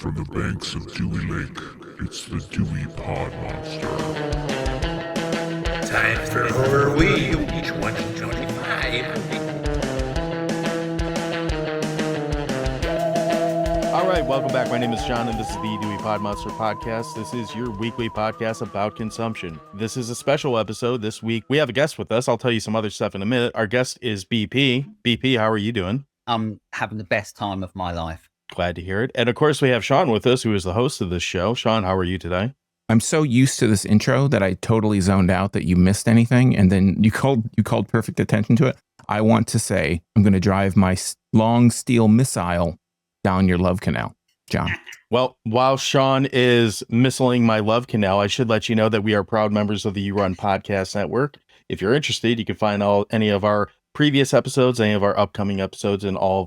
From the banks of Dewey Lake, it's the Dewey Pod Monster. Time for HORRORWEEN 2025. All right, welcome back. My name is John, and this is the Dewey Pod Monster podcast. This is your weekly podcast about consumption. This is a special episode. This week, we have a guest with us. I'll tell you some other stuff in a minute. Our guest is BP. BP, how are you doing? I'm having the best time of my life. Glad to hear it. And of course, we have Sean with us, who is the host of this show. Sean, how are you today? I'm so used to this intro that I totally zoned out that you missed anything, and then you called perfect attention to it. I want to say I'm going to drive my long steel missile down your love canal, John. Well, while Sean is missiling my love canal, I should let you know that we are proud members of the You Run Podcast Network. If you're interested, you can find any of our previous episodes, any of our upcoming episodes, and all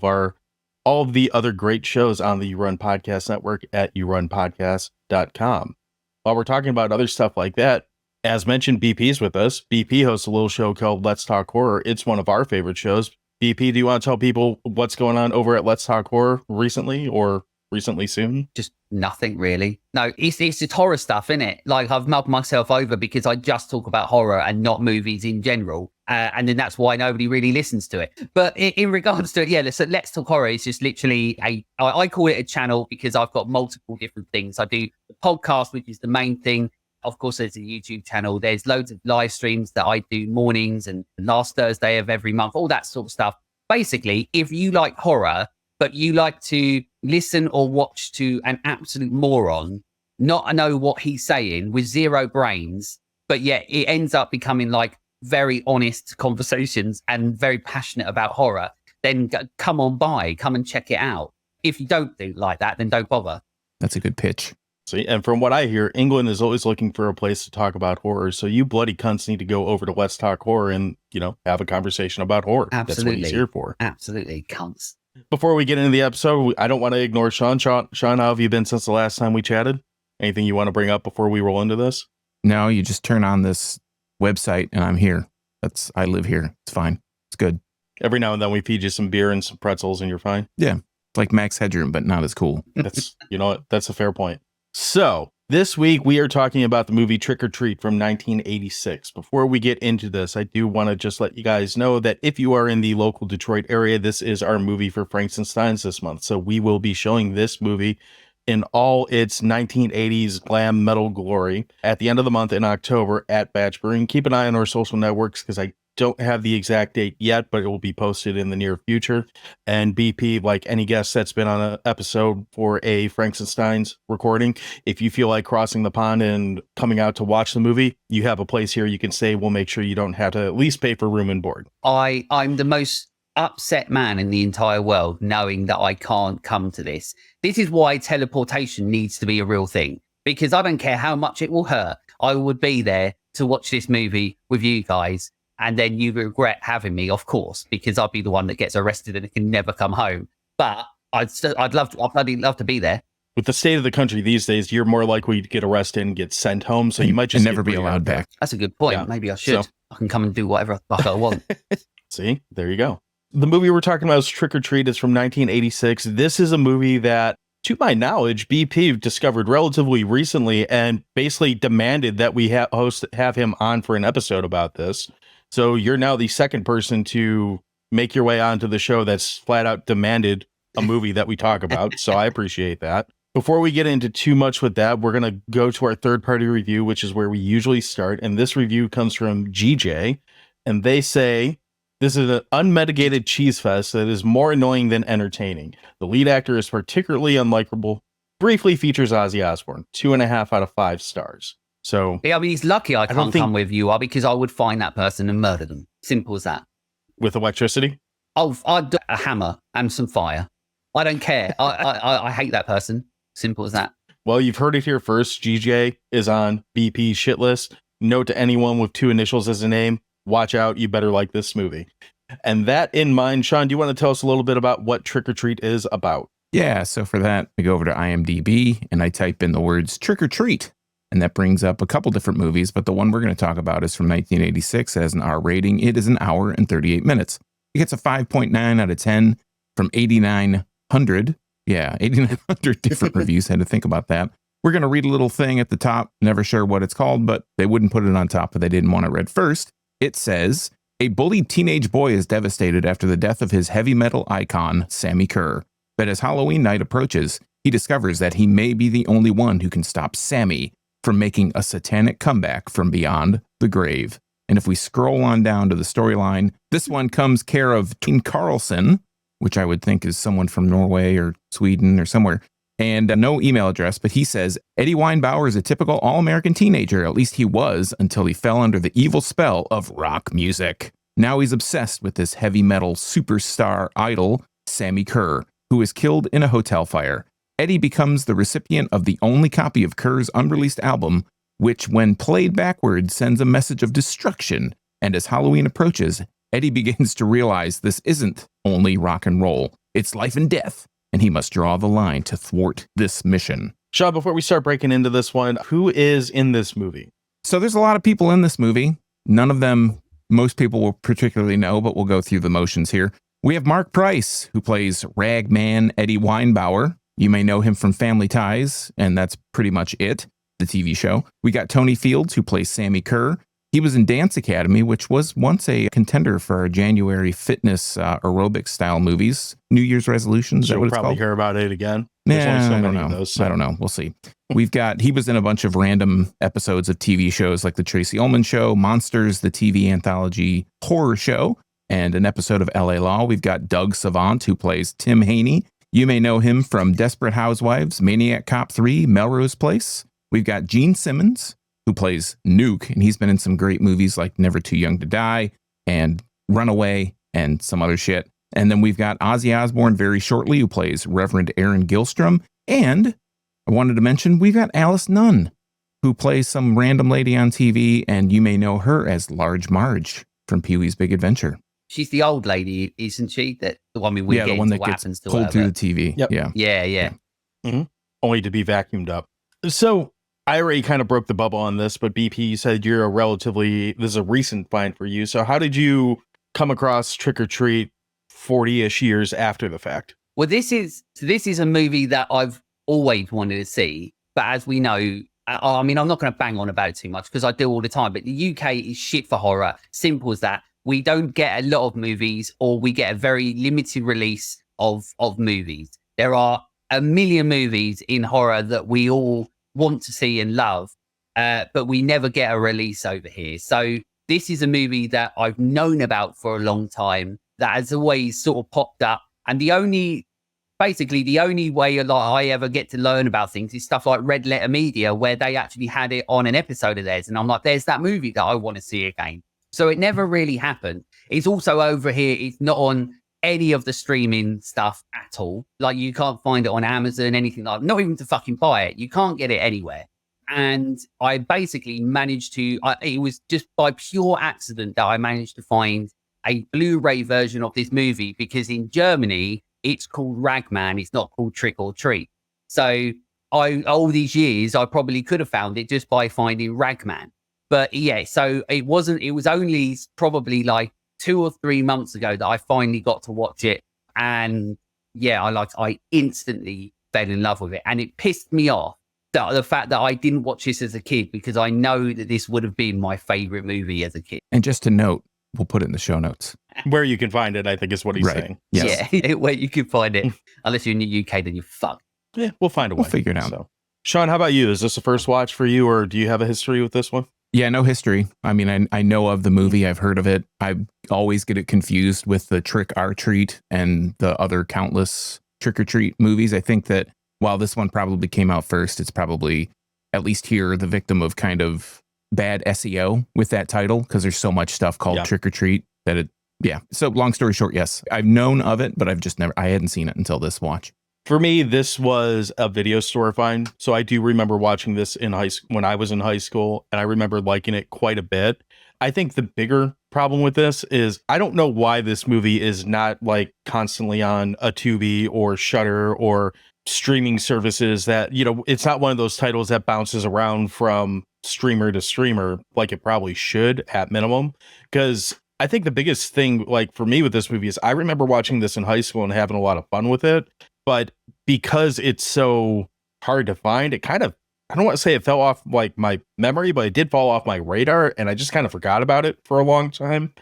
of the other great shows on the You Run Podcast Network at yourunpodcast.com. While we're talking about other stuff like that, as mentioned, BP's with us. BP hosts a little show called Let's Talk Horror. It's one of our favorite shows. BP, do you want to tell people what's going on over at Let's Talk Horror recently or recently soon? Just nothing really. No, it's just horror stuff, isn't it? Like, I've mugged myself over because I just talk about horror and not movies in general. And then that's why nobody really listens to it. But in regards to it, yeah, Let's Talk Horror is just literally I call it a channel because I've got multiple different things. I do the podcast, which is the main thing. Of course, there's a YouTube channel. There's loads of live streams that I do mornings and last Thursday of every month, all that sort of stuff. Basically, if you like horror, but you like to listen or watch to an absolute moron, not know what he's saying with zero brains, but yet it ends up becoming like very honest conversations and very passionate about horror, then come and check it out. If you don't do like that, then don't bother. That's a good pitch. See, and from what I hear, England is always looking for a place to talk about horror. So you bloody cunts need to go over to Let's Talk Horror and, have a conversation about horror. Absolutely. That's what he's here for. Absolutely, cunts. Before we get into the episode, I don't want to ignore Sean. Sean, how have you been since the last time we chatted? Anything you want to bring up before we roll into this? No, you just turn on this website and I'm here. I live here. It's fine. It's good. Every now and then we feed you some beer and some pretzels and you're fine. Yeah. It's like Max Headroom, but not as cool. That's, that's a fair point. So this week we are talking about the movie Trick or Treat from 1986. Before we get into this, I do want to just let you guys know that if you are in the local Detroit area, this is our movie for Frankenstein's this month. So we will be showing this movie in all its 1980s glam metal glory at the end of the month in October at Batch Brewing. Keep an eye on our social networks because I don't have the exact date yet, but it will be posted in the near future. And BP, like any guest that's been on an episode for a Frankenstein's recording, if you feel like crossing the pond and coming out to watch the movie, you have a place here you can stay. We'll make sure you don't have to at least pay for room and board. I'm the most upset man in the entire world knowing that I can't come to this. This is why teleportation needs to be a real thing, because I don't care how much it will hurt. I would be there to watch this movie with you guys. And then you regret having me, of course, because I'll be the one that gets arrested and can never come home. But I'd love to be there. With the state of the country these days, you're more likely to get arrested and get sent home. So you might just never be allowed back. That's a good point. Yeah. Maybe I should. So, I can come and do whatever the fuck I want. See, there you go. The movie we're talking about is Trick or Treat. It's from 1986. This is a movie that, to my knowledge, BP discovered relatively recently and basically demanded that we have him on for an episode about this. So you're now the second person to make your way onto the show that's flat out demanded a movie that we talk about. So I appreciate that. Before we get into too much with that, we're going to go to our third party review, which is where we usually start. And this review comes from GJ. And they say, this is an unmitigated cheese fest that is more annoying than entertaining. The lead actor is particularly unlikable. Briefly features Ozzy Osbourne, 2.5 out of 5 stars. So yeah, I mean, he's lucky I can't come with you, because I would find that person and murder them. Simple as that. With electricity? I'd do a hammer and some fire. I don't care. I hate that person. Simple as that. Well, you've heard it here first. GJ is on BP's shit list. Note to anyone with 2 initials as a name, watch out. You better like this movie. And that in mind, Sean, do you want to tell us a little bit about what Trick or Treat is about? Yeah, so for that, I go over to IMDb and I type in the words Trick or Treat. And that brings up a couple different movies, but the one we're going to talk about is from 1986. It has an R rating. It is an hour and 38 minutes. It gets a 5.9 out of 10 from 8,900 Yeah, 8,900 different reviews. Had to think about that. We're going to read a little thing at the top. Never sure what it's called, but they wouldn't put it on top if they didn't want it read first. It says, a bullied teenage boy is devastated after the death of his heavy metal icon, Sammi Kerr. But as Halloween night approaches, he discovers that he may be the only one who can stop Sammi from making a satanic comeback from beyond the grave. And if we scroll on down to the storyline, this one comes care of Gene Carlson, which I would think is someone from Norway or Sweden or somewhere, and no email address, but he says, Eddie Weinbauer is a typical all-American teenager, at least he was, until he fell under the evil spell of rock music. Now he's obsessed with this heavy metal superstar idol, Sammi Curr, who is killed in a hotel fire. Eddie becomes the recipient of the only copy of Kerr's unreleased album, which, when played backwards, sends a message of destruction. And as Halloween approaches, Eddie begins to realize this isn't only rock and roll, it's life and death, and he must draw the line to thwart this mission. Sean, before we start breaking into this one, who is in this movie? So there's a lot of people in this movie. None of them most people will particularly know, but we'll go through the motions here. We have Marc Price, who plays Ragman Eddie Weinbauer. You may know him from Family Ties, and that's pretty much it, the TV show. We got Tony Fields, who plays Sammi Kerr. He was in Dance Academy, which was once a contender for our January fitness aerobic style movies. New Year's resolutions, is that what it's probably called? Hear about it again. Yeah, I don't know. Of those, so. I don't know. We'll see. He was in a bunch of random episodes of TV shows like The Tracy Ullman Show, Monsters, the TV anthology horror show, and an episode of LA Law. We've got Doug Savant, who plays Tim Haney. You may know him from Desperate Housewives, Maniac Cop 3, Melrose Place. We've got Gene Simmons, who plays Nuke, and he's been in some great movies like Never Too Young to Die and Runaway and some other shit. And then we've got Ozzy Osbourne very shortly, who plays Reverend Aaron Gilstrom. And I wanted to mention, we've got Alice Nunn, who plays some random lady on TV, and you may know her as Large Marge from Pee-wee's Big Adventure. She's the old lady, isn't she? That the one we yeah, get the one that what gets happens to pulled her, through but- the TV. Yep. Yeah. Yeah. Mm-hmm. Only to be vacuumed up. So I already kind of broke the bubble on this, but BP, you said this is a recent find for you. So how did you come across Trick or Treat 40-ish years after the fact? Well, this is a movie that I've always wanted to see, but as we know, I mean, I'm not going to bang on about it too much because I do all the time, but the UK is shit for horror. Simple as that. We don't get a lot of movies, or we get a very limited release of movies. There are a million movies in horror that we all want to see and love, but we never get a release over here. So this is a movie that I've known about for a long time, that has always sort of popped up. And the only way I ever get to learn about things is stuff like Red Letter Media, where they actually had it on an episode of theirs. And I'm like, there's that movie that I want to see again. So it never really happened. It's also over here. It's not on any of the streaming stuff at all. Like, you can't find it on Amazon, anything like that. Not even to fucking buy it. You can't get it anywhere. And I basically managed to, it was just by pure accident that I managed to find a Blu-ray version of this movie, because in Germany, it's called Ragman. It's not called Trick or Treat. So all these years, I probably could have found it just by finding Ragman. But yeah, so it was only probably like 2 or 3 months ago that I finally got to watch it. And yeah, I instantly fell in love with it. And it pissed me off that the fact that I didn't watch this as a kid, because I know that this would have been my favorite movie as a kid. And just to note, we'll put it in the show notes. Where you can find it, I think is what he's saying. Yes. Yeah, where you can find it. Unless you're in the UK, then you're fucked. Yeah, we'll find a way. We'll figure it out. So, Sean, how about you? Is this a first watch for you, or do you have a history with this one? Yeah, no history. I mean, I know of the movie. I've heard of it. I always get it confused with the Trick or Treat and the other countless Trick or Treat movies. I think that while this one probably came out first, it's probably, at least here, the victim of kind of bad SEO with that title, because there's so much stuff called Trick or Treat that it, yeah. So long story short, yes, I've known of it, but I hadn't seen it until this watch. For me, this was a video store find. So I do remember watching this in when I was in high school, and I remember liking it quite a bit. I think the bigger problem with this is I don't know why this movie is not like constantly on a Tubi or Shudder or streaming services that, it's not one of those titles that bounces around from streamer to streamer like it probably should at minimum. Because I think the biggest thing, like for me with this movie, is I remember watching this in high school and having a lot of fun with it. but because it's so hard to find, it kind of, I don't want to say it fell off like my memory, but it did fall off my radar, and I just kind of forgot about it for a long time.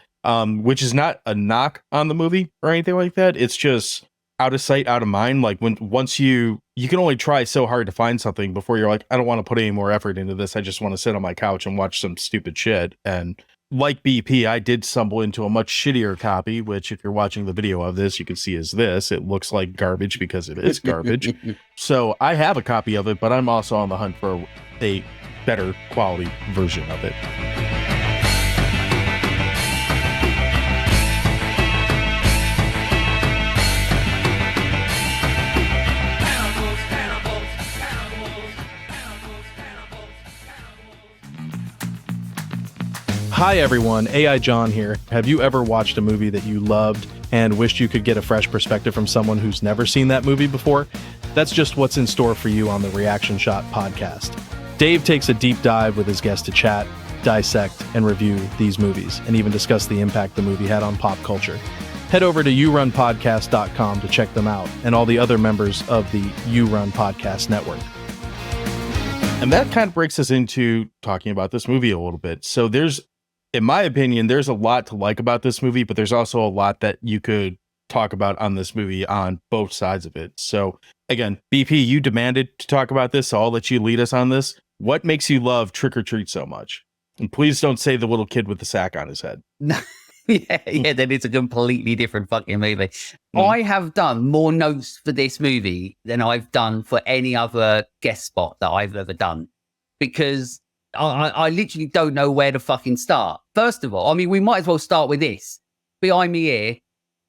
Which is not a knock on the movie or anything like that. It's just out of sight, out of mind. Like once you can only try so hard to find something before you're like, I don't want to put any more effort into this. I just want to sit on my couch and watch some stupid shit. And like BP, I did stumble into a much shittier copy, which if you're watching the video of this, you can see is this. It looks like garbage because it is garbage. So I have a copy of it, but I'm also on the hunt for a better quality version of it. Hi everyone, AI John here. Have you ever watched a movie that you loved and wished you could get a fresh perspective from someone who's never seen that movie before? That's just what's in store for you on the Reaction Shot podcast. Dave takes a deep dive with his guests to chat, dissect, and review these movies, and even discuss the impact the movie had on pop culture. Head over to yourunpodcast.com to check them out and all the other members of the You Run Podcast Network. And that kind of breaks us into talking about this movie a little bit. So in my opinion, there's a lot to like about this movie, but there's also a lot that you could talk about on this movie on both sides of it. So again, BP, you demanded to talk about this, so I'll let you lead us on this. What makes you love Trick or Treat so much? And please don't say the little kid with the sack on his head. No, yeah, then it's a completely different fucking movie. I have done more notes for this movie than I've done for any other guest spot that I've ever done, because I literally don't know where to fucking start. First of all, I mean, we might as well start with this. Behind me here,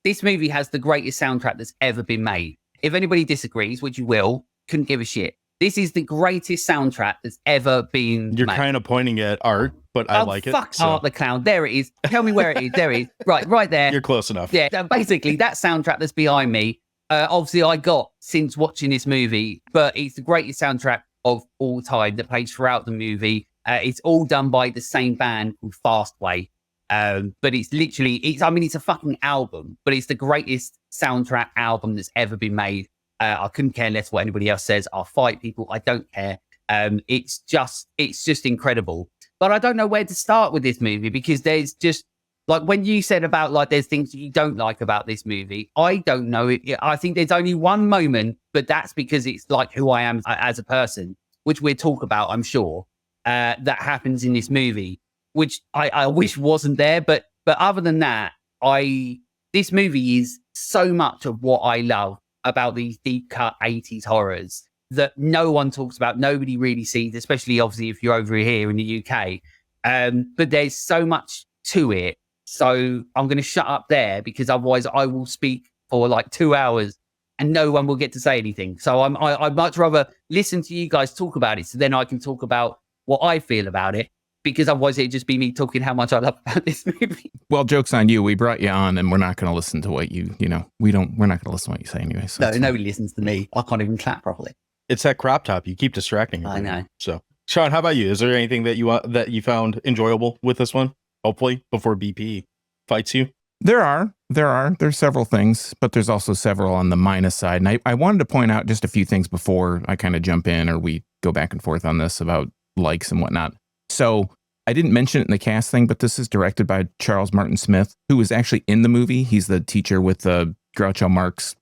this movie has the greatest soundtrack that's ever been made. If anybody disagrees, which you will, couldn't give a shit. This is the greatest soundtrack that's ever been made. You're kind of pointing at Art, but I like it. Fuck Art the Clown. There it is. Tell me where it is. There it is. Right there. You're close enough. Yeah, basically, that soundtrack that's behind me, obviously I got since watching this movie, but it's the greatest soundtrack of all time that plays throughout the movie. It's all done by the same band called Fastway. But it's literally, it's a fucking album, but it's the greatest soundtrack album that's ever been made. I couldn't care less what anybody else says. I'll fight people. I don't care. It's just incredible. But I don't know where to start with this movie, because there's just, like when you said about like there's things that you don't like about this movie, I don't know it. I think there's only one moment, but that's because it's like who I am as a person, which we'll talk about, I'm sure. That happens in this movie, which I wish wasn't there. But other than that, this movie is so much of what I love about these deep cut 80s horrors that no one talks about, nobody really sees, especially obviously if you're over here in the UK. But there's so much to it. So I'm going to shut up there, because otherwise I will speak for like 2 hours and no one will get to say anything. So I'd much rather listen to you guys talk about it, so then I can talk about what I feel about it, because otherwise it'd just be me talking how much I love about this movie. Well, joke's on you. We brought you on, and we're not going to listen to what we're not going to listen to what you say anyway. So no, nobody listens to me. I can't even clap properly. It's that crop top. You keep distracting me. I know. So, Sean, how about you? Is there anything that you found enjoyable with this one? Hopefully, before BP fights you. There's several things, but there's also several on the minus side. And I wanted to point out just a few things before I kind of jump in, or we go back and forth on this about likes and whatnot. So I didn't mention it in the cast thing, but this is directed by Charles Martin Smith, who was actually in the movie. He's the teacher with the Groucho Marx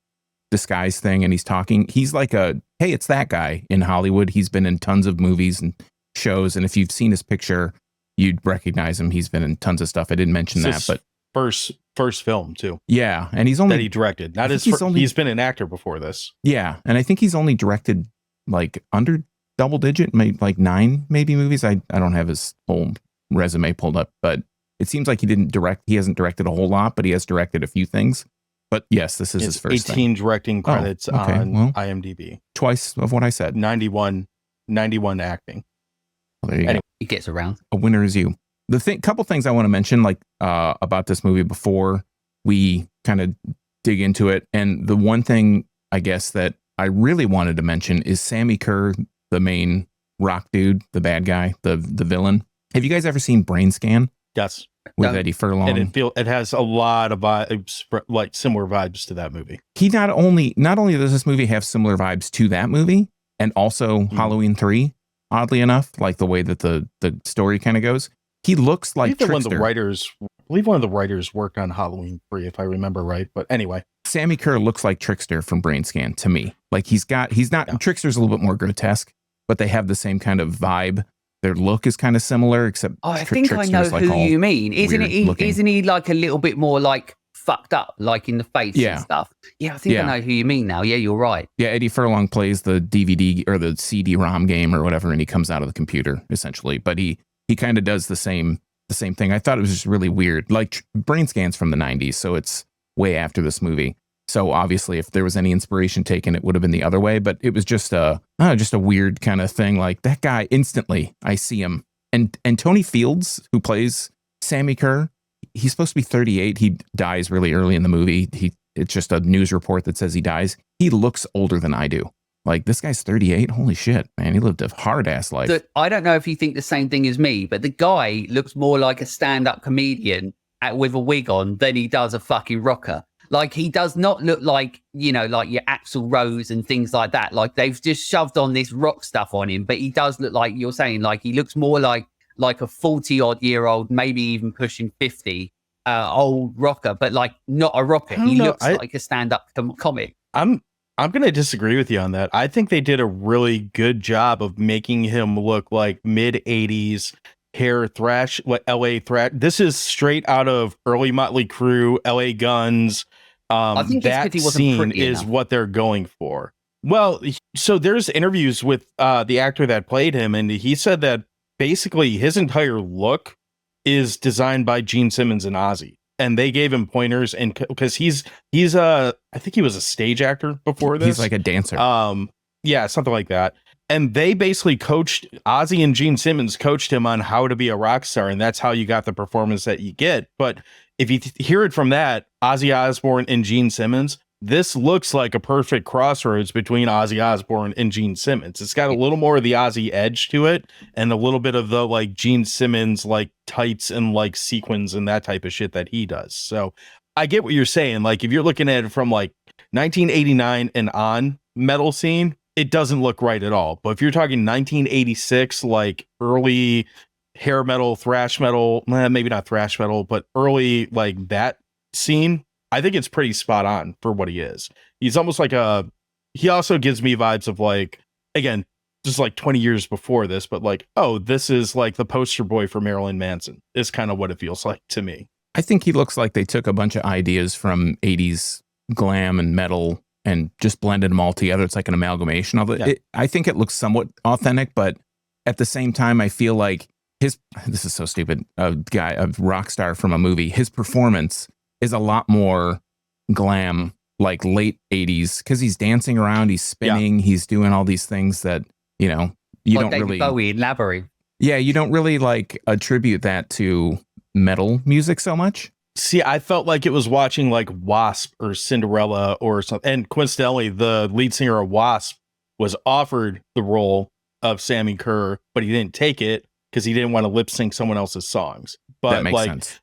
disguise thing, and he's like hey, it's that guy in Hollywood. He's been in tons of movies and shows, and if you've seen his picture, you'd recognize him. He's been in tons of stuff. I didn't mention that, but first film too. Yeah, and he's only that he directed. Not his. He's been an actor before this. Yeah, and I think he's only directed like under double digit, maybe like 9 maybe movies. I don't have his whole resume pulled up, but it seems like he hasn't directed a whole lot, but he has directed a few things. But yes, this is his first 18 thing. directing credits on IMDb. Twice of what I said. 91 acting. Well, there you go. He gets around. A winner is you. Couple things I want to mention, like about this movie before we kind of dig into it. And the one thing I guess that I really wanted to mention is Sammi Kerr, the main rock dude, the bad guy, the villain. Have you guys ever seen Brain Scan? Yes. with No. Eddie Furlong. And it has a lot of vibes, like similar vibes to that movie. He not only does this movie have similar vibes to that movie, and also Halloween 3, oddly enough, like the way that the story kind of goes. He looks like I believe Trickster. one of the writers worked on Halloween 3, if I remember right. But anyway, Sammi Kerr looks like Trickster from Brainscan to me. Like he's not Trickster's a little bit more grotesque, but they have the same kind of vibe. Their look is kind of similar, except I think I know like who you mean. Isn't he like a little bit more like fucked up, like in the face and stuff? Yeah, I think I know who you mean now. Yeah, you're right. Yeah, Eddie Furlong plays the DVD or the CD-ROM game or whatever, and he comes out of the computer essentially. But he kind of does the same thing. I thought it was just really weird. Like Brainscan's from the 90s, so it's way after this movie. So obviously, if there was any inspiration taken, it would have been the other way. But it was just a weird kind of thing. Like that guy, instantly, I see him. And Tony Fields, who plays Sammi Kerr, he's supposed to be 38. He dies really early in the movie. It's just a news report that says he dies. He looks older than I do. Like this guy's 38. Holy shit, man! He lived a hard ass life. I don't know if you think the same thing as me, but the guy looks more like a stand-up comedian with a wig on than he does a fucking rocker. Like he does not look like, like your Axl Rose and things like that. Like they've just shoved on this rock stuff on him, but he does look like you're saying, like he looks more like a 40-odd-year-old, maybe even pushing 50, old rocker, but like not a rocker. He looks like a stand-up comic. I'm going to disagree with you on that. I think they did a really good job of making him look like mid-80s hair thrash, like LA thrash. This is straight out of early Motley Crue, LA Guns. I think that scene is what they're going for. Well, so there's interviews with the actor that played him, and he said that basically his entire look is designed by Gene Simmons and Ozzy, and they gave him pointers, and because he's I think he was a stage actor before this. He's like a dancer. Yeah, something like that. And they basically coached Ozzy, and Gene Simmons coached him on how to be a rock star, and that's how you got the performance that you get. But if you hear it from that, Ozzy Osbourne and Gene Simmons, this looks like a perfect crossroads between Ozzy Osbourne and Gene Simmons. It's got a little more of the Ozzy edge to it, and a little bit of the like Gene Simmons like tights and like sequins and that type of shit that he does. So I get what you're saying. Like if you're looking at it from like 1989 and on metal scene, it doesn't look right at all. But if you're talking 1986, like early hair metal, thrash metal, maybe not thrash metal, but early like that scene, I think it's pretty spot on for what he is. He's almost like he also gives me vibes of like, again, just like 20 years before this, but like, oh, this is like the poster boy for Marilyn Manson is kind of what it feels like to me. I think he looks like they took a bunch of ideas from 80s glam and metal and just blended them all together. It's like an amalgamation of it. Yeah. I think it looks somewhat authentic, but at the same time, I feel like this is so stupid, a rock star from a movie, his performance is a lot more glam, like late 80s, because he's dancing around, he's spinning, he's doing all these things that, you like don't David really... Bowie in Labyrinth. Yeah, you don't really like attribute that to metal music so much. See, I felt like it was watching like Wasp or Cinderella or something. And coincidentally, the lead singer of Wasp was offered the role of Sammi Curr, but he didn't take it because he didn't want to lip sync someone else's songs. But that makes like, sense.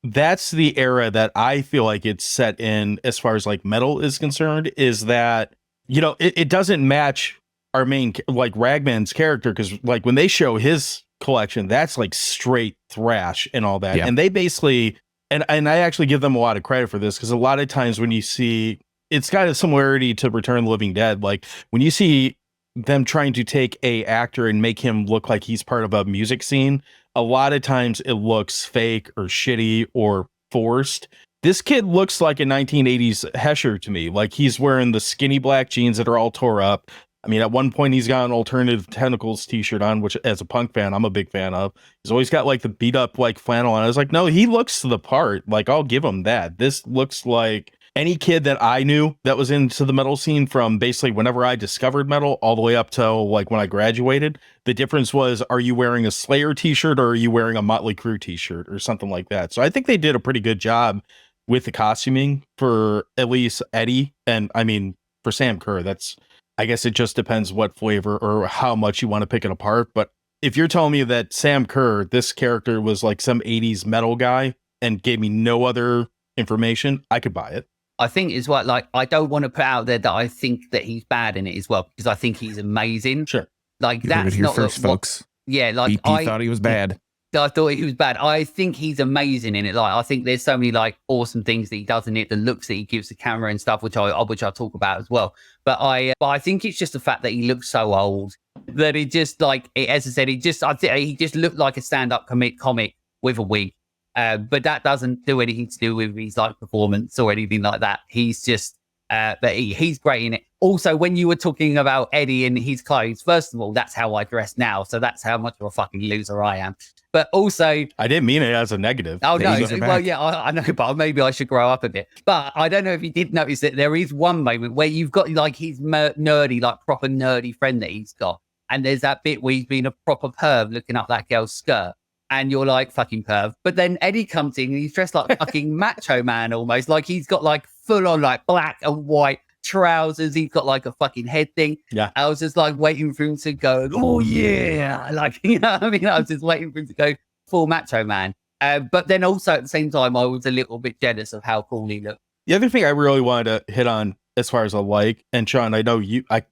That's the era that I feel like it's set in as far as like metal is concerned, is that, it doesn't match our main, like Ragman's character, because like when they show his collection, that's like straight thrash and all that. Yeah. And they basically... And I actually give them a lot of credit for this, because a lot of times when you see, it's got a similarity to Return of the Living Dead. Like when you see them trying to take a actor and make him look like he's part of a music scene, a lot of times it looks fake or shitty or forced. This kid looks like a 1980s Hesher to me. Like he's wearing the skinny black jeans that are all tore up. I mean, at one point he's got an Alternative Tentacles t-shirt on, which as a punk fan, I'm a big fan of. He's always got like the beat up like flannel on. I was like, no, he looks the part. Like, I'll give him that. This looks like any kid that I knew that was into the metal scene from basically whenever I discovered metal all the way up till like when I graduated. The difference was, are you wearing a Slayer t-shirt or are you wearing a Motley Crue t-shirt or something like that? So I think they did a pretty good job with the costuming for at least Eddie. And I mean, for Sam Kerr, I guess it just depends what flavor or how much you want to pick it apart. But if you're telling me that Sam Kerr, this character, was like some 80s metal guy and gave me no other information, I could buy it. I think as well, like, I don't want to put out there that I think that he's bad in it as well, because I think he's amazing. Sure. Like, You heard it that's here not first, folks. Yeah, like BP thought he was bad. I thought he was bad. I think he's amazing in it. Like, I think there's so many like awesome things that he does in it, the looks that he gives the camera and stuff, which I'll talk about as well. But I think it's just the fact that he looks so old that it just like, as I said, he just looked like a stand-up comic with a wig. But that doesn't do anything to do with his like performance or anything like that. He's just, but he's great in it. Also, when you were talking about Eddie and his clothes, first of all, that's how I dress now. So that's how much of a fucking loser I am. But also, I didn't mean it as a negative. Oh, no. Days are Well, back. yeah, I know, but maybe I should grow up a bit. But I don't know if you did notice that there is one moment where you've got like his nerdy, like proper nerdy friend that he's got. And there's that bit where he's been a proper perv looking up that girl's skirt. And you're like, fucking perv. But then Eddie comes in and he's dressed like fucking macho man almost. Like he's got like full on like black and white trousers. He's got like a fucking head thing. Yeah. I was just like waiting for him to go, oh yeah. Like, you know what I mean? I was just waiting for him to go full macho man. But then also at the same time, I was a little bit jealous of how cool he looked. The other thing I really wanted to hit on as far as a like, and Sean, I know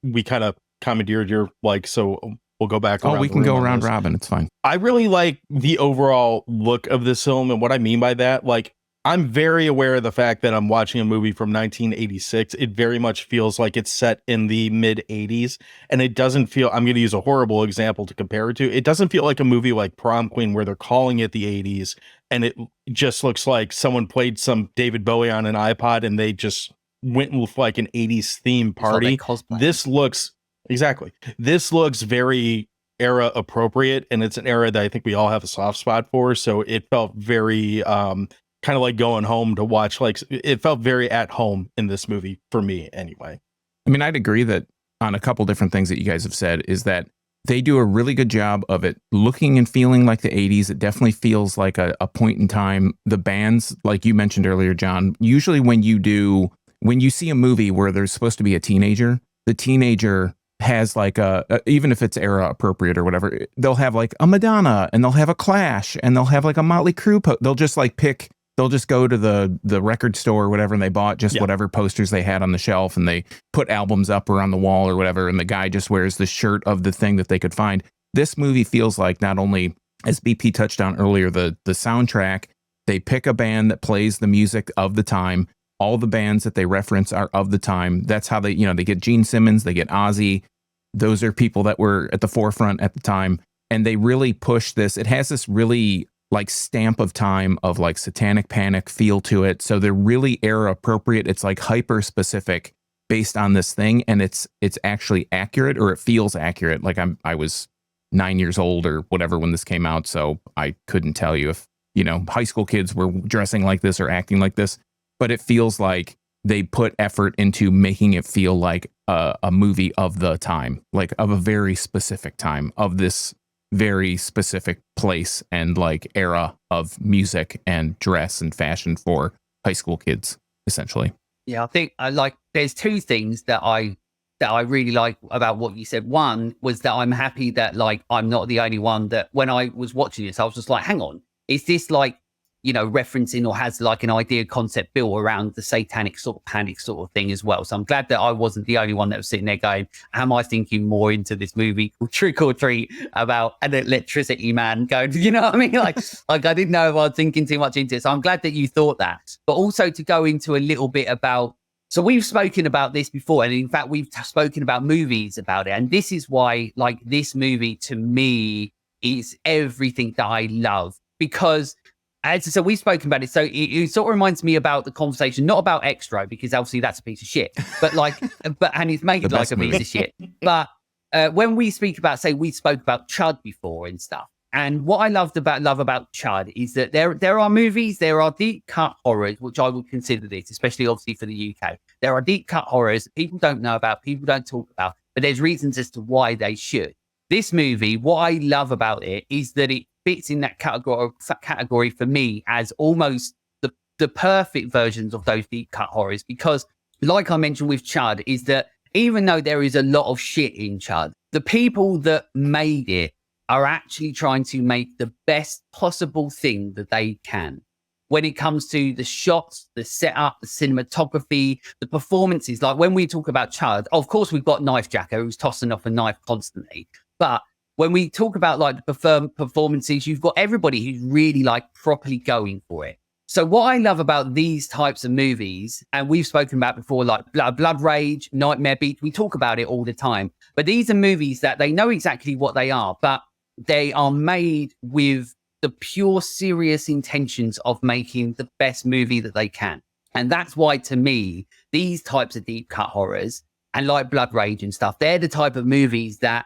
we kind of commandeered your like, so we'll go back. Oh, we can go around this. robin. It's fine. I really like the overall look of this film. And what I mean by that, like, I'm very aware of the fact that I'm watching a movie from 1986. It very much feels like it's set in the mid 80s. And it doesn't feel, I'm going to use a horrible example to compare it to. It doesn't feel like a movie like Prom Queen where they're calling it the 80s. And it just looks like someone played some David Bowie on an iPod and they just went with like an 80s theme party. This looks very era appropriate, and it's an era that I think we all have a soft spot for. So it felt very kind of like going home to watch. Like it felt very at home in this movie for me, anyway. I mean, I'd agree that on a couple different things that you guys have said is that they do a really good job of it looking and feeling like the 80s. It definitely feels like a point in time. The bands, like you mentioned earlier, John, usually when you see a movie where there's supposed to be a teenager, the teenager has like even if it's era appropriate or whatever, they'll have like a Madonna and they'll have a Clash and they'll have like a Motley Crue. They'll just like they'll just go to the record store or whatever, and they bought just whatever posters they had on the shelf, and they put albums up or on the wall or whatever, and the guy just wears the shirt of the thing that they could find. This movie feels like, not only, as BP touched on earlier, the soundtrack, they pick a band that plays the music of the time. All the bands that they reference are of the time. That's how they get Gene Simmons, they get Ozzy. Those are people that were at the forefront at the time, and they really push this. It has this really like stamp of time of like Satanic Panic feel to it. So they're really era appropriate. It's like hyper specific based on this thing, and it's actually accurate, or it feels accurate. Like I was 9 years old or whatever when this came out, so I couldn't tell you if high school kids were dressing like this or acting like this, but it feels like they put effort into making it feel like a movie of the time, like of a very specific time, of this very specific place and like era of music and dress and fashion for high school kids, essentially. Yeah, I think there's two things that I really like about what you said. One was that I'm happy that like I'm not the only one that when I was watching this, I was just like, hang on, is this like referencing or has like an idea concept built around the satanic sort of panic sort of thing as well. So I'm glad that I wasn't the only one that was sitting there going, am I thinking more into this movie called Trick or Treat about an electricity man going, you know what I mean? Like I didn't know if I was thinking too much into it. So I'm glad that you thought that. But also to go into a little bit about, so we've spoken about this before, and in fact, we've spoken about movies about it. And this is why like this movie to me is everything that I love, because so we've spoken about it. So it sort of reminds me about the conversation, not about Extra, because obviously that's a piece of shit, but like, and it's made like a piece of shit. But when we speak about, say, we spoke about Chud before and stuff. And what I love about Chud is that there are movies, there are deep cut horrors, which I would consider this, especially obviously for the UK. There are deep cut horrors people don't know about, people don't talk about, but there's reasons as to why they should. This movie, what I love about it is that it fits in that category for me as almost the perfect versions of those deep cut horrors, because like I mentioned with Chud, is that even though there is a lot of shit in Chud, the people that made it are actually trying to make the best possible thing that they can. When it comes to the shots, the setup, the cinematography, the performances, like when we talk about Chud, of course we've got Knife Jacker who's tossing off a knife constantly. But when we talk about like the performances, you've got everybody who's really like properly going for it. So what I love about these types of movies, and we've spoken about before, like Blood Rage, Nightmare Beach, we talk about it all the time. But these are movies that they know exactly what they are, but they are made with the pure serious intentions of making the best movie that they can. And that's why, to me, these types of deep cut horrors and like Blood Rage and stuff, they're the type of movies that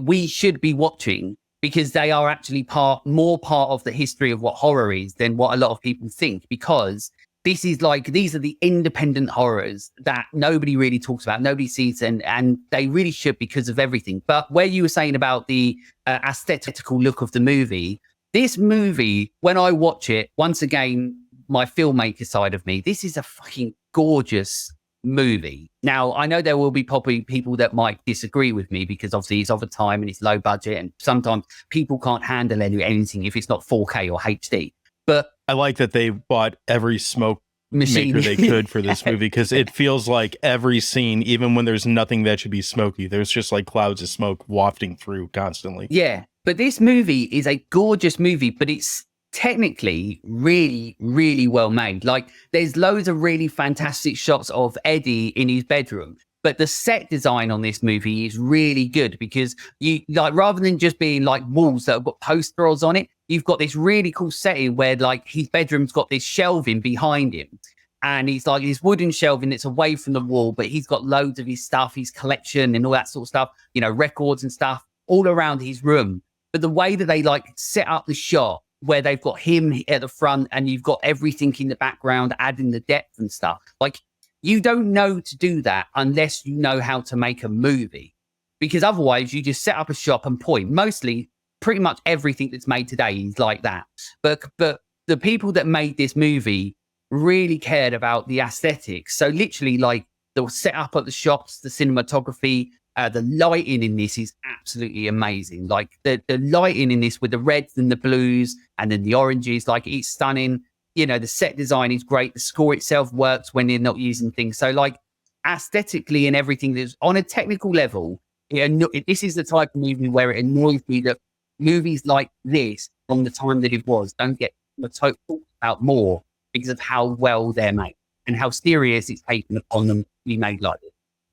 we should be watching, because they are actually more part of the history of what horror is than what a lot of people think. Because these are the independent horrors that nobody really talks about, nobody sees, and they really should, because of everything. But where you were saying about the aesthetical look of the movie, this movie, when I watch it, once again, my filmmaker side of me, this is a fucking gorgeous movie. Now, I know there will be probably people that might disagree with me, because obviously it's of a time and it's low budget, and sometimes people can't handle anything if it's not 4K or HD. But I like that they bought every smoke machine maker they could for this movie, because it feels like every scene, even when there's nothing that should be smoky, there's just like clouds of smoke wafting through constantly. Yeah. But this movie is a gorgeous movie, but it's technically really, really well made. Like, there's loads of really fantastic shots of Eddie in his bedroom, but the set design on this movie is really good, because you like, rather than just being like walls that have got posters on it, you've got this really cool setting where like his bedroom's got this shelving behind him, and he's like this wooden shelving that's away from the wall, but he's got loads of his stuff, his collection and all that sort of stuff, you know, records and stuff all around his room. But the way that they like set up the shot, where they've got him at the front and you've got everything in the background, adding the depth and stuff. Like, you don't know to do that unless you know how to make a movie, because otherwise you just set up a shop and point. Mostly, pretty much everything that's made today is like that. But the people that made this movie really cared about the aesthetics. So literally, like, the setup at the shops, the cinematography, the lighting in this is absolutely amazing. Like, the lighting in this with the reds and the blues and then the oranges, like, it's stunning. You know, the set design is great. The score itself works when they're not using things. So, like, aesthetically and everything, that's on a technical level, this is the type of movie where it annoys me that movies like this, from the time that it was, don't get talked about more, because of how well they're made and how serious it's taken upon them to be made like this.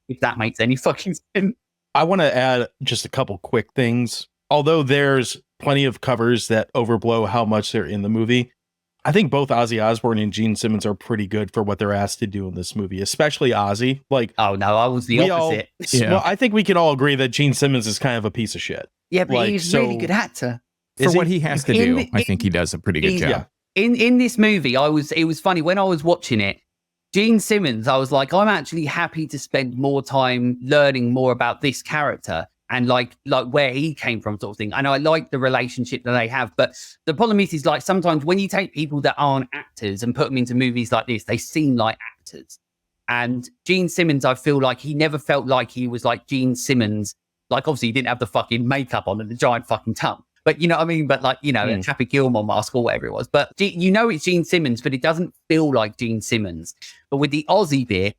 If that makes any fucking sense. I want to add just a couple quick things. Although there's plenty of covers that overblow how much they're in the movie, I think both Ozzy Osbourne and Gene Simmons are pretty good for what they're asked to do in this movie, especially Ozzy. Like, oh no, I was the opposite. Well, I think we can all agree that Gene Simmons is kind of a piece of shit. Yeah, but he's a really good actor. For what he has to do, I think he does a pretty good job. Yeah. In this movie, it was funny when I was watching it. Gene Simmons, I was like, I'm actually happy to spend more time learning more about this character and like where he came from, sort of thing. And I like the relationship that they have. But the problem is like, sometimes when you take people that aren't actors and put them into movies like this, they seem like actors. And Gene Simmons, I feel like he never felt like he was like Gene Simmons. Like, obviously he didn't have the fucking makeup on and the giant fucking tongue. But you know what I mean? But like, you know, a Happy Gilmore mask or whatever it was. But you know it's Gene Simmons, but it doesn't feel like Gene Simmons. But with the Aussie bit,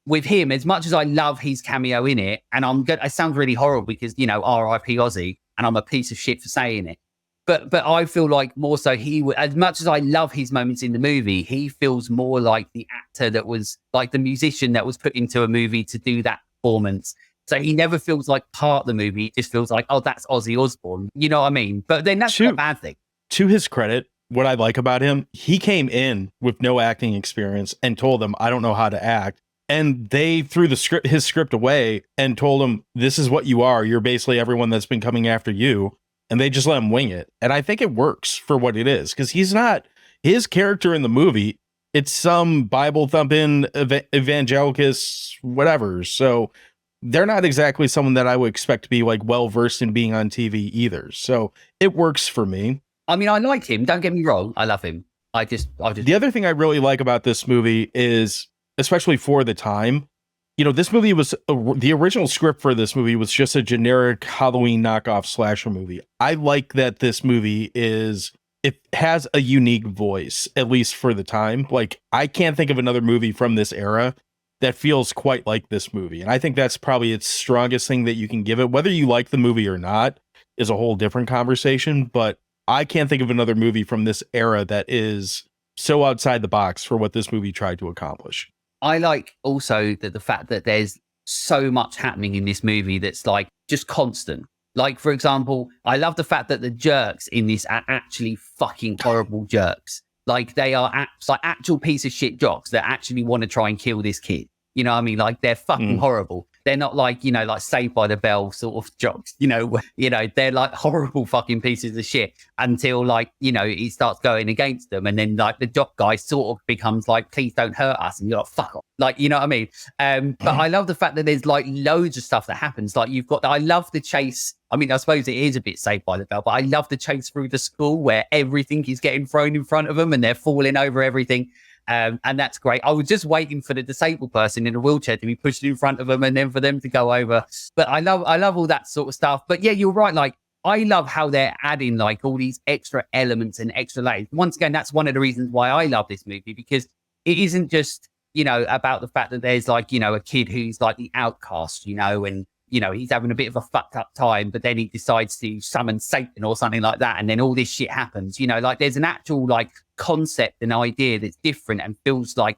with him, as much as I love his cameo in it, and it sounds really horrible because, you know, R.I.P. Aussie, and I'm a piece of shit for saying it. But I feel like more so as much as I love his moments in the movie, he feels more like the actor that was like the musician that was put into a movie to do that performance. So he never feels like part of the movie. It just feels like, oh, that's Ozzy Osbourne. You know what I mean? But then that's not a bad thing. To his credit, what I like about him, he came in with no acting experience and told them, I don't know how to act. And they threw his script away and told him, this is what you are. You're basically everyone that's been coming after you. And they just let him wing it. And I think it works for what it is, because he's not his character in the movie. It's some Bible thumping evangelicus, whatever. So they're not exactly someone that I would expect to be like well-versed in being on TV either. So it works for me. I mean, I like him. Don't get me wrong. I love him. The other thing I really like about this movie is, especially for the time, this movie was the original script for this movie was just a generic Halloween knockoff slasher movie. I like that this movie it has a unique voice, at least for the time. Like, I can't think of another movie from this era that feels quite like this movie. And I think that's probably its strongest thing that you can give it. Whether you like the movie or not is a whole different conversation, but I can't think of another movie from this era that is so outside the box for what this movie tried to accomplish. I like also the fact that there's so much happening in this movie that's like just constant. Like, for example, I love the fact that the jerks in this are actually fucking horrible jerks. Like, they are like actual piece of shit jocks that actually want to try and kill this kid. You know what I mean? Like, they're fucking horrible. They're not like, like Saved by the Bell sort of jocks, they're like horrible fucking pieces of shit until like, he starts going against them. And then like the jock guy sort of becomes like, please don't hurt us. And you're like, fuck off. Like, you know what I mean? But I love the fact that there's like loads of stuff that happens. Like I love the chase. I mean, I suppose it is a bit Saved by the Bell, but I love the chase through the school where everything is getting thrown in front of them and they're falling over everything. And that's great. I was just waiting for the disabled person in a wheelchair to be pushed in front of them and then for them to go over. But I love all that sort of stuff. But yeah, you're right. Like, I love how they're adding like all these extra elements and extra layers. Once again, that's one of the reasons why I love this movie, because it isn't just, about the fact that there's like, a kid who's like the outcast, and, he's having a bit of a fucked up time, but then he decides to summon Satan or something like that. And then all this shit happens, like there's an actual like concept and idea that's different and feels like,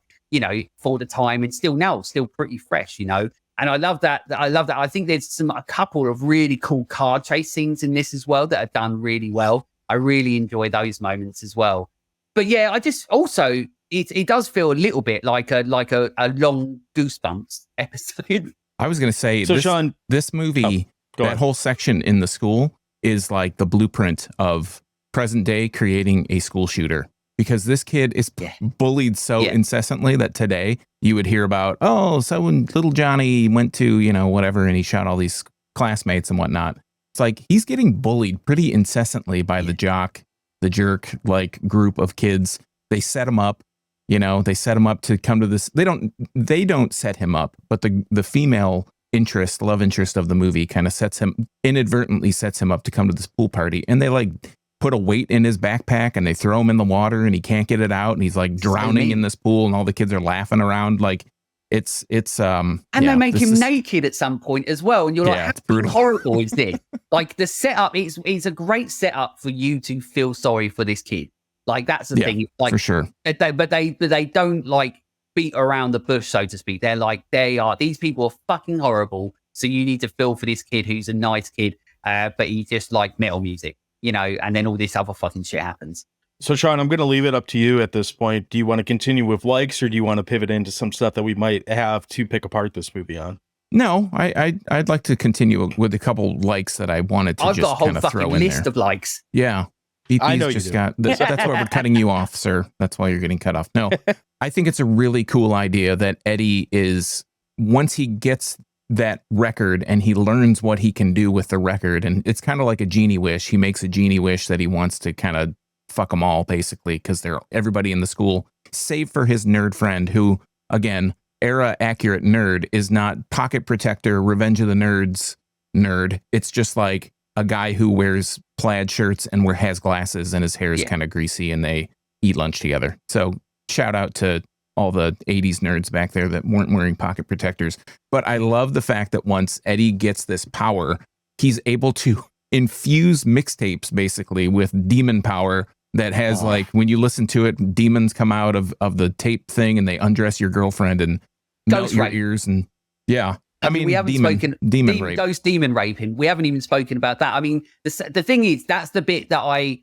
for the time and still pretty fresh, And I love that. I think there's a couple of really cool car chase scenes in this as well that are done really well. I really enjoy those moments as well. But yeah, I just also, it does feel a little bit like a long Goosebumps episode. I was going to say, so Sean, this movie, that whole section in the school is like the blueprint of present day creating a school shooter, because this kid is bullied so incessantly that today you would hear about, so when little Johnny went to, whatever, and he shot all these classmates and whatnot. It's like he's getting bullied pretty incessantly by the jerk, like group of kids. They set him up. They set him up to come to this. They don't set him up, but the female love interest of the movie kind of inadvertently sets him up to come to this pool party. And they like put a weight in his backpack and they throw him in the water and he can't get it out. And he's like drowning in this pool and all the kids are laughing around. Like it's and they make him naked at some point as well. And you're like, how horrible is this? Like the setup, it's a great setup for you to feel sorry for this kid. Like that's the thing, like for sure. But they don't like beat around the bush, so to speak. They're like, these people are fucking horrible. So you need to feel for this kid who's a nice kid, but he just like metal music, and then all this other fucking shit happens. So Sean, I'm going to leave it up to you at this point. Do you want to continue with likes, or do you want to pivot into some stuff that we might have to pick apart this movie on? No, I'd like to continue with a couple likes that I wanted to just kind of throw in there. I've got a whole fucking list of likes. Yeah. I know just got that's why we're cutting you off, sir. That's why you're getting cut off. No, I think it's a really cool idea that Eddie is, once he gets that record and he learns what he can do with the record, and it's kind of like a genie wish. He makes a genie wish that he wants to kind of fuck them all, basically, because they're everybody in the school, save for his nerd friend, who, again, era accurate nerd, is not Pocket Protector, Revenge of the Nerds nerd. It's just like a guy who wears plaid shirts and has glasses and his hair is kind of greasy and they eat lunch together. So shout out to all the 80s nerds back there that weren't wearing pocket protectors. But I love the fact that once Eddie gets this power, he's able to infuse mixtapes basically with demon power that has like, when you listen to it, demons come out of the tape thing and they undress your girlfriend and melt your ears. And I mean, we haven't spoken demon rape. Ghost demon raping. We haven't even spoken about that. I mean, the thing is, that's the bit that I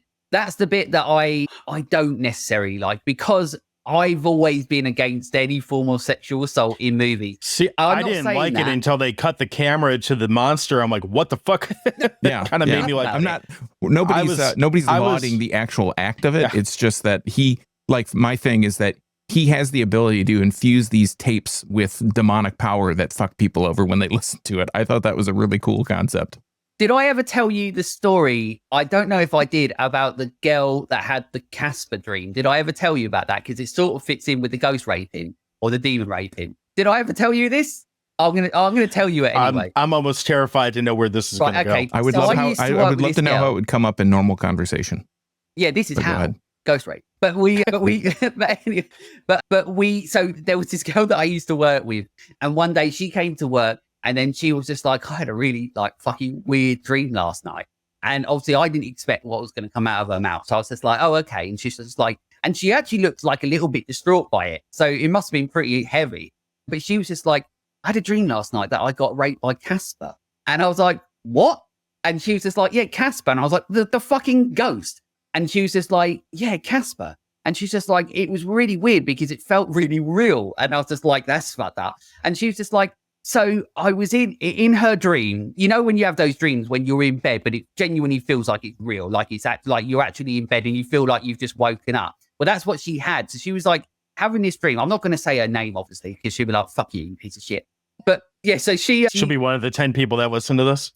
don't necessarily like, because I've always been against any form of sexual assault in movies. See, I didn't like it until they cut the camera to the monster. I'm like, what the fuck? Kind of made me like, nobody's lauding the actual act of it. It's just that my thing is that he has the ability to infuse these tapes with demonic power that fuck people over when they listen to it. I thought that was a really cool concept. Did I ever tell you the story? I don't know if I did, about the girl that had the Casper dream. Did I ever tell you about that? Because it sort of fits in with the ghost raping or the demon raping. Did I ever tell you this? I'm gonna tell you it anyway. I'm almost terrified to know where this is Right, going to okay. go. I would So love I used to I work would with love to this know how girl. it would come up in normal conversation. Yeah, this is But go how ahead. ghost rape. But we, but we. So there was this girl that I used to work with, and one day she came to work, and then she was just like, "I had a really like fucking weird dream last night," and obviously I didn't expect what was going to come out of her mouth, so I was just like, "Oh, okay," and she's just like, and she actually looked like a little bit distraught by it, so it must have been pretty heavy. But she was just like, "I had a dream last night that I got raped by Casper," and I was like, "What?" And she was just like, "Yeah, Casper," and I was like, "The fucking ghost." And she was just like, "Yeah, Casper." And she's just like, it was really weird because it felt really real. And I was just like, that's fucked up. And she was just like, so I was in her dream. You know, when you have those dreams when you're in bed, but it genuinely feels like it's real, like like you're actually in bed and you feel like you've just woken up. Well, that's what she had. So she was like having this dream. I'm not going to say her name, obviously, because she'll be like, "Fuck you, piece of shit." But yeah, so She'll be one of the 10 people that listen to this.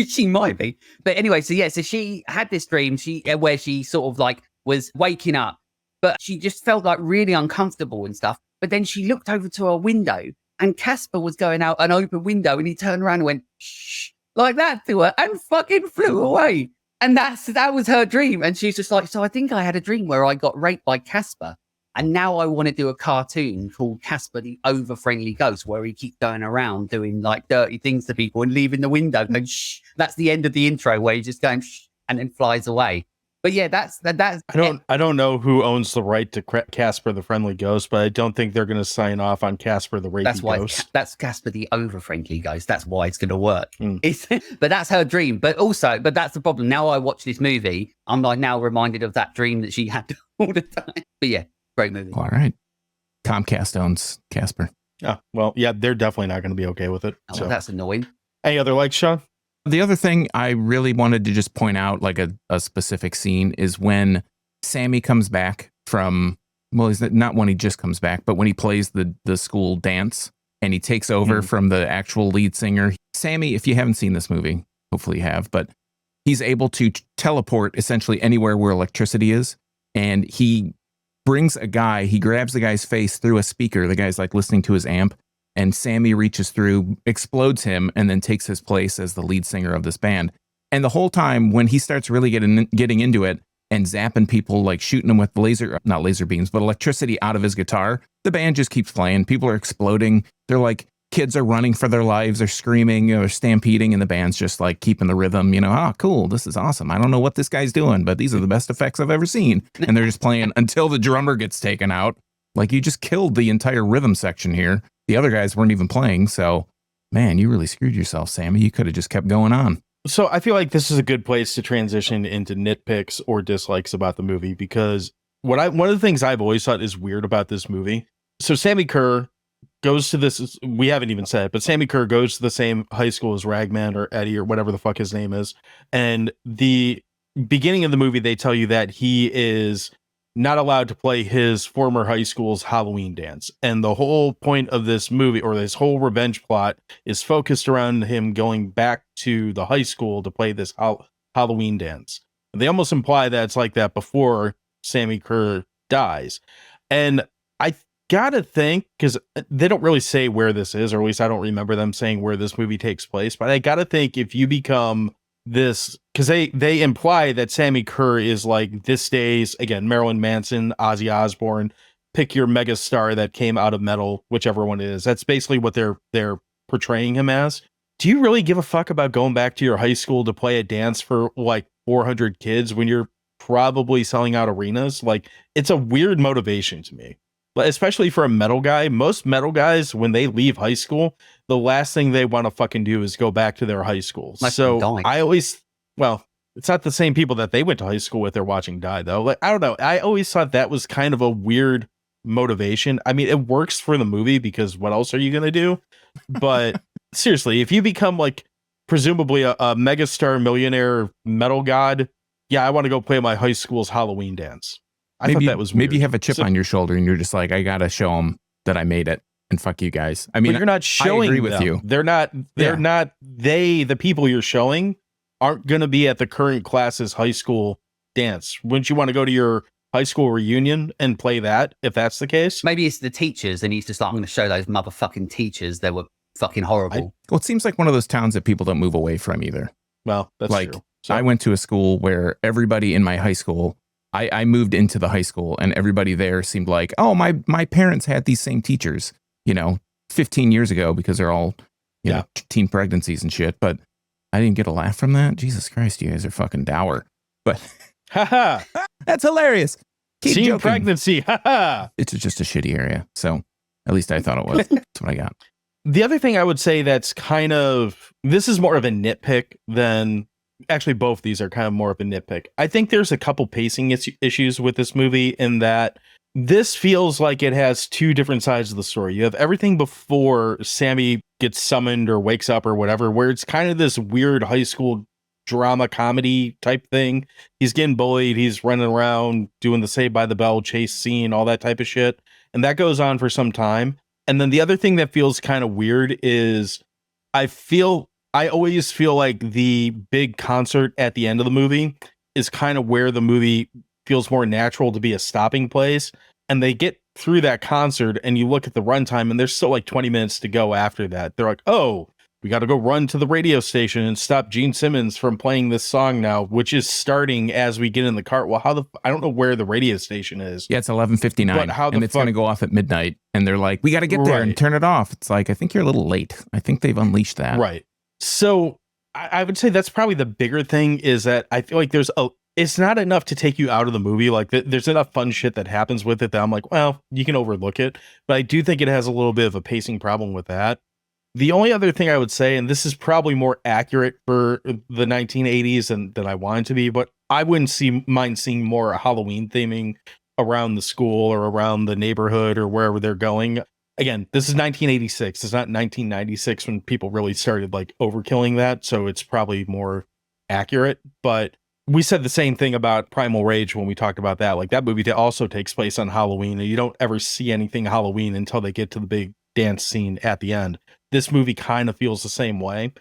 she might be. But anyway, so yeah, so she had this dream where she sort of like was waking up, but she just felt like really uncomfortable and stuff. But then she looked over to her window and Casper was going out an open window and he turned around and went, "Shh," like that to her and fucking flew away. And that was her dream. And she's just like, so I think I had a dream where I got raped by Casper. And now I want to do a cartoon called Casper the Over-Friendly Ghost, where he keeps going around doing like dirty things to people and leaving the window going, "Shh." That's the end of the intro where he's just going, "Shh," and then flies away. But yeah, that's. I don't know who owns the right to Casper the Friendly Ghost, but I don't think they're going to sign off on Casper the Rapey Ghost. That's Casper the Over-Friendly Ghost. That's why it's going to work. Mm. But that's her dream. But that's the problem. Now I watch this movie, I'm like now reminded of that dream that she had all the time. But yeah. Great movie. All right. Comcast owns Casper. Oh, well, yeah, they're definitely not going to be okay with it. Oh, So. well, that's annoying. Any other likes, Sean? The other thing I really wanted to just point out, like a specific scene, is when Sammi comes back from, well, he's not when he just comes back, but when he plays the school dance and he takes over from the actual lead singer. Sammi, if you haven't seen this movie, hopefully you have, but he's able to teleport essentially anywhere where electricity is. And he brings a guy, he grabs the guy's face through a speaker. The guy's like listening to his amp, and Sammi reaches through, explodes him, and then takes his place as the lead singer of this band. And the whole time when he starts really getting into it and zapping people, like shooting them with not laser beams, but electricity out of his guitar, the band just keeps playing. People are exploding. They're like, kids are running for their lives. They're screaming, they're stampeding, and the band's just like keeping the rhythm, cool. This is awesome. I don't know what this guy's doing, but these are the best effects I've ever seen. And they're just playing until the drummer gets taken out. Like, you just killed the entire rhythm section here. The other guys weren't even playing. So, man, you really screwed yourself, Sammi. You could have just kept going on. So I feel like this is a good place to transition into nitpicks or dislikes about the movie, because one of the things I've always thought is weird about this movie. So Sammi Kerr goes to this, we haven't even said it, but Sammi Kerr goes to the same high school as Ragman or Eddie or whatever the fuck his name is. And the beginning of the movie, they tell you that he is not allowed to play his former high school's Halloween dance. And the whole point of this movie, or this whole revenge plot, is focused around him going back to the high school to play this Halloween dance. They almost imply that it's like that before Sammi Kerr dies. And I gotta think, because they don't really say where this is, or at least I don't remember them saying where this movie takes place, but I gotta think if you become this, because they imply that Sammi Kerr is like this day's, again, Marilyn Manson, Ozzy Osbourne, pick your megastar that came out of metal, whichever one it is. That's basically what they're portraying him as. Do you really give a fuck about going back to your high school to play a dance for like 400 kids when you're probably selling out arenas? Like, it's a weird motivation to me, especially for a metal guy. Most metal guys, when they leave high school, the last thing they want to fucking do is go back to their high school. So I always, it's not the same people that they went to high school with they're watching die, though. Like, I don't know. I always thought that was kind of a weird motivation. I mean, it works for the movie because what else are you going to do? But seriously, if you become like presumably a megastar millionaire metal god, yeah, I want to go play my high school's Halloween dance. I thought that was weird. Maybe you have a chip on your shoulder and you're just like, I got to show them that I made it. And fuck you guys. I mean, but you're not showing I agree them. With you. The people you're showing aren't going to be at the current class's high school dance. Wouldn't you want to go to your high school reunion and play that if that's the case? Maybe it's the teachers and he's just like, I'm going to show those motherfucking teachers they were fucking horrible. Well, it seems like one of those towns that people don't move away from either. Well, that's like, true. So, I went to a school where everybody in my high school, I moved into the high school and everybody there seemed like, oh, my parents had these same teachers, 15 years ago because they're all, you know, teen pregnancies and shit. But I didn't get a laugh from that. Jesus Christ, you guys are fucking dour. But haha, that's hilarious. Keep teen joking. pregnancy. Haha. It's just a shitty area. So at least I thought it was. That's what I got. The other thing I would say that's this is more of a nitpick than, actually both these are kind of more of a nitpick. I think there's a couple pacing issues with this movie in that this feels like it has two different sides of the story. You have everything before Sammi gets summoned or wakes up or whatever, where it's kind of this weird high school drama comedy type thing. He's getting bullied. He's running around doing the Saved by the Bell chase scene, all that type of shit. And that goes on for some time. And then the other thing that feels kind of weird is I always feel like the big concert at the end of the movie is kind of where the movie feels more natural to be a stopping place. And they get through that concert and you look at the runtime and there's still like 20 minutes to go after that. They're like, oh, we got to go run to the radio station and stop Gene Simmons from playing this song now, which is starting as we get in the car. Well, I don't know where the radio station is. Yeah, it's 11:59 and it's going to go off at midnight. And they're like, we got to get there and turn it off. It's like, I think you're a little late. I think they've unleashed that. Right. So I would say that's probably the bigger thing is that I feel like it's not enough to take you out of the movie. Like there's enough fun shit that happens with it that I'm like, well, you can overlook it. But I do think it has a little bit of a pacing problem with that. The only other thing I would say, and this is probably more accurate for the 1980s than I want it to be, but I wouldn't mind seeing more Halloween theming around the school or around the neighborhood or wherever they're going. Again, this is 1986. It's not 1996 when people really started like overkilling that. So it's probably more accurate. But we said the same thing about Primal Rage when we talked about that. Like that movie also takes place on Halloween and you don't ever see anything Halloween until they get to the big dance scene at the end. This movie kind of feels the same way.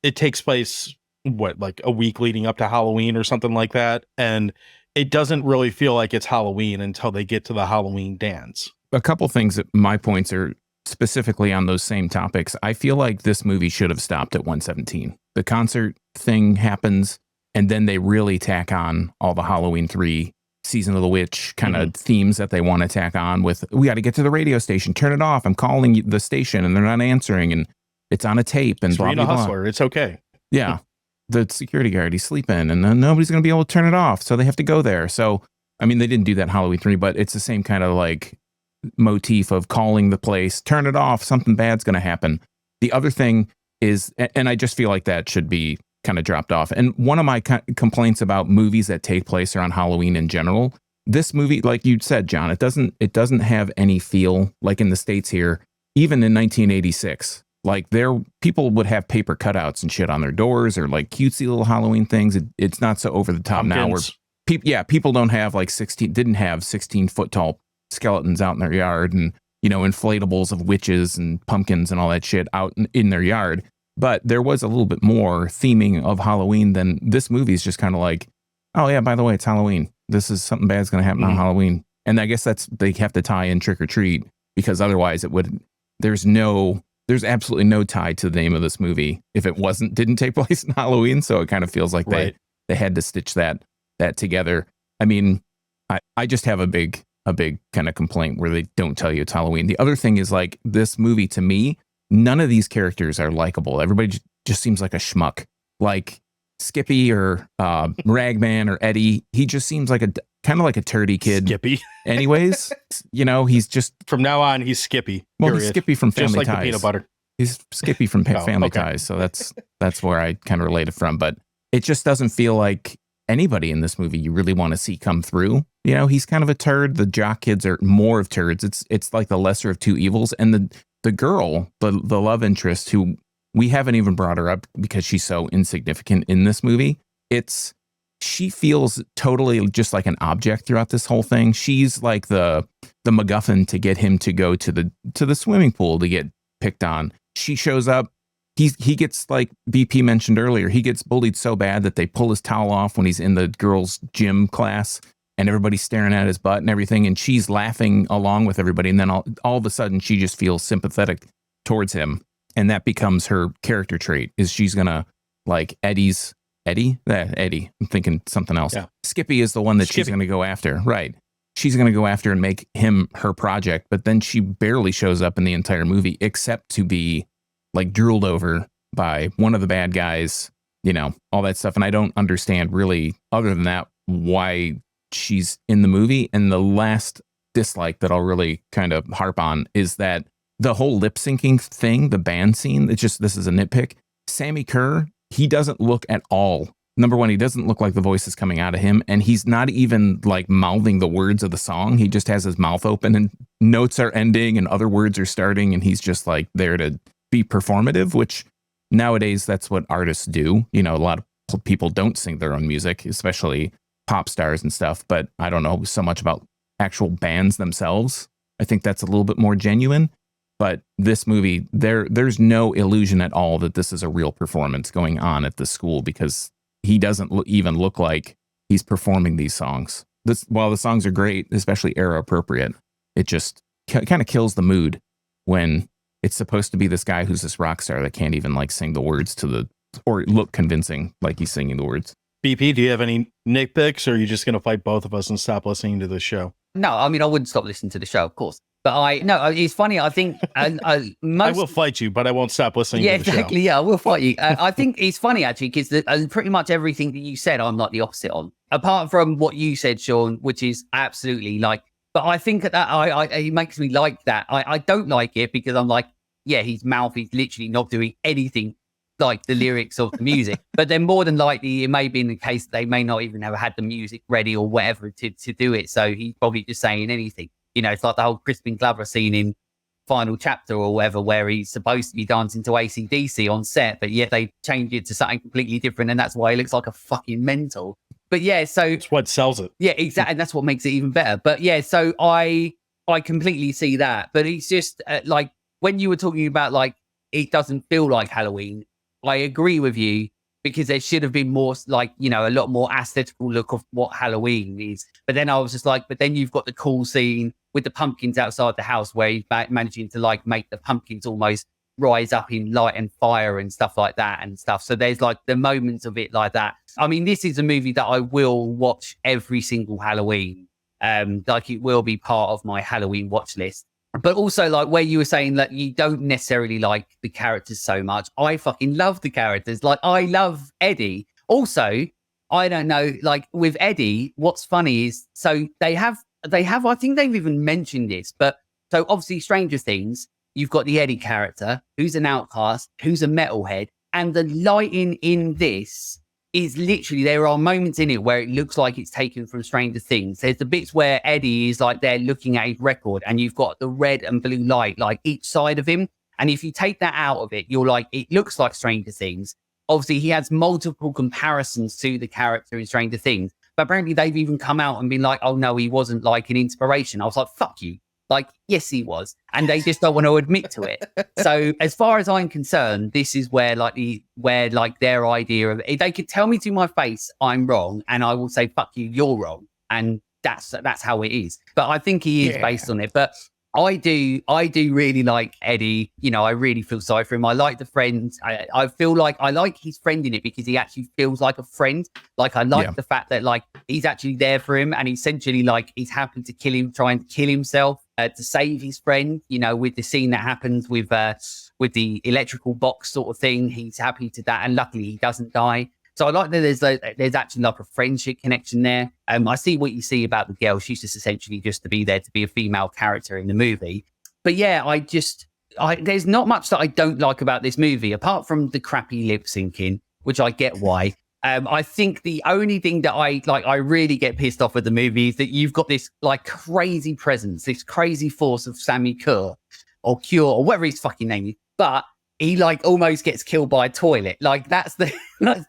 It takes place, like a week leading up to Halloween or something like that. And it doesn't really feel like it's Halloween until they get to the Halloween dance. A couple things that my points are specifically on those same topics. I feel like this movie should have stopped at 117. The concert thing happens, and then they really tack on all the Halloween 3 Season of the Witch kind of themes that they want to tack on with, we got to get to the radio station, turn it off. I'm calling the station and they're not answering and it's on a tape and blah, blah, blah. Hustler. It's okay. Yeah. The security guard, he's sleeping and then nobody's going to be able to turn it off. So they have to go there. So, I mean, they didn't do that in Halloween 3, but it's the same kind of like motif of calling the place, turn it off. Something bad's going to happen. The other thing is, and I just feel like that should be kind of dropped off. And one of my complaints about movies that take place around Halloween in general, this movie, like you said, John, it doesn't have any feel like in the States here, even in 1986. Like people would have paper cutouts and shit on their doors or like cutesy little Halloween things. It's not so over the top now where people don't have like 16-foot tall skeletons out in their yard and, inflatables of witches and pumpkins and all that shit out in their yard. But there was a little bit more theming of Halloween than this movie is just kind of like, oh yeah, by the way, it's Halloween. This is something bad's going to happen on Halloween. And I guess they have to tie in Trick or Treat because otherwise there's absolutely no tie to the name of this movie if it didn't take place in Halloween. So it kind of feels like they had to stitch that together. I mean, I just have a big kind of complaint where they don't tell you it's Halloween. The other thing is like this movie to me, none of these characters are likable. Everybody just seems like a schmuck. Like Skippy or Ragman or Eddie, he just seems like kind of like a turdy kid. Skippy. Anyways, he's just... From now on, he's Skippy. Well, he's Skippy from Family Ties. Just like the peanut butter. He's Skippy from Family Ties. So that's where I kind of relate it from. But it just doesn't feel like anybody in this movie you really want to see come through. He's kind of a turd. The jock kids are more of turds. It's like the lesser of two evils. And the girl, the love interest, who we haven't even brought her up because she's so insignificant in this movie. She feels totally just like an object throughout this whole thing. She's like the MacGuffin to get him to go to the swimming pool to get picked on. She shows up. He gets, like BP mentioned earlier, he gets bullied so bad that they pull his towel off when he's in the girls' gym class and everybody's staring at his butt and everything. And she's laughing along with everybody. And then all of a sudden she just feels sympathetic towards him. And that becomes her character trait, is she's going to like Eddie? Eddie. I'm thinking something else. Yeah. Skippy is the one that she's Skippy. going to go after. Right. She's going to go after and make him her project. But then she barely shows up in the entire movie, except to be like drooled over by one of the bad guys, you know, all that stuff. And I don't understand really, other than that, why she's in the movie. And the last dislike that I'll really kind of harp on is that the whole lip syncing thing, the band scene, it's just, this is a nitpick. Sammi Kerr, he doesn't look at all. Number one, he doesn't look like the voice is coming out of him, and he's not even like mouthing the words of the song. He just has his mouth open and notes are ending and other words are starting, and he's just like there to be performative, which nowadays that's what artists do. You know, a lot of people don't sing their own music, especially pop stars and stuff, but I don't know so much about actual bands themselves. I think that's a little bit more genuine. But this movie, there's no illusion at all that this is a real performance going on at the school, because he doesn't even look like he's performing these songs. While the songs are great, especially era appropriate, it just kind of kills the mood when it's supposed to be this guy who's this rock star that can't even like sing the words or look convincing like he's singing the words. BP, do you have any nitpicks, or are you just going to fight both of us and stop listening to the show? No, I mean, I wouldn't stop listening to the show, of course. But it's funny. I think I will fight you, but I won't stop listening to the exactly. show. Yeah, I will fight you. I think it's funny, actually, because pretty much everything that you said, I'm like the opposite on. Apart from what you said, Sean, which is absolutely like, but I think that it makes me like that. I don't like it because I'm like, yeah, his mouth is literally not doing anything like the lyrics of the music. But then more than likely, it may be in the case that they may not even have had the music ready or whatever to do it. So he's probably just saying anything. You know, it's like the whole Crispin Glover scene in Final Chapter or whatever, where he's supposed to be dancing to AC/DC on set, but yet they change it to something completely different. And that's why he looks like a fucking mental. But yeah, so it's what sells it. Yeah, exactly. And that's what makes it even better. But yeah, so I completely see that. But it's just like when you were talking about like, it doesn't feel like Halloween. I agree with you, because there should have been more like, you know, a lot more aesthetical look of what Halloween is. But then I was just like, but then you've got the cool scene with the pumpkins outside the house where he's managing to like make the pumpkins almost rise up in light and fire and stuff like that and stuff. So there's like the moments of it like that. I mean, this is a movie that I will watch every single Halloween. Like it will be part of my Halloween watch list. But also, like where you were saying that you don't necessarily like the characters so much, I fucking love the characters. Like I love Eddie. Also, I don't know, like with Eddie, what's funny is, so they have, I think they've even mentioned this, but so obviously Stranger Things, you've got the Eddie character, who's an outcast, who's a metalhead, and the lighting in this is literally, there are moments in it where it looks like it's taken from Stranger Things. There's the bits where Eddie is like there looking at his record, and you've got the red and blue light like each side of him. And if you take that out of it, you're like, it looks like Stranger Things. Obviously, he has multiple comparisons to the character in Stranger Things, but apparently they've even come out and been like, oh no, he wasn't like an inspiration. I was like, fuck you. Like, yes, he was. And they just don't want to admit to it. So as far as I'm concerned, this is where their idea of, if they could tell me to my face, I'm wrong. And I will say, fuck you, you're wrong. And that's how it is. But I think he is based on it. But I do really like Eddie. You know, I really feel sorry for him. I like the friend. I feel like I like his friend in it because he actually feels like a friend. Like I like the fact that like he's actually there for him, and essentially like he's happy to kill him, trying to kill himself to save his friend. You know, with the scene that happens with the electrical box sort of thing, he's happy to that, and luckily he doesn't die. So I like that there's actually like a friendship connection there. I see what you see about the girl. She's just essentially just to be there to be a female character in the movie. But yeah, there's not much that I don't like about this movie, apart from the crappy lip syncing, which I get why. I think the only thing that I really get pissed off with the movie is that you've got this like crazy presence, this crazy force of Sammi Curr or Cure or whatever his fucking name is. But he like almost gets killed by a toilet. Like that's the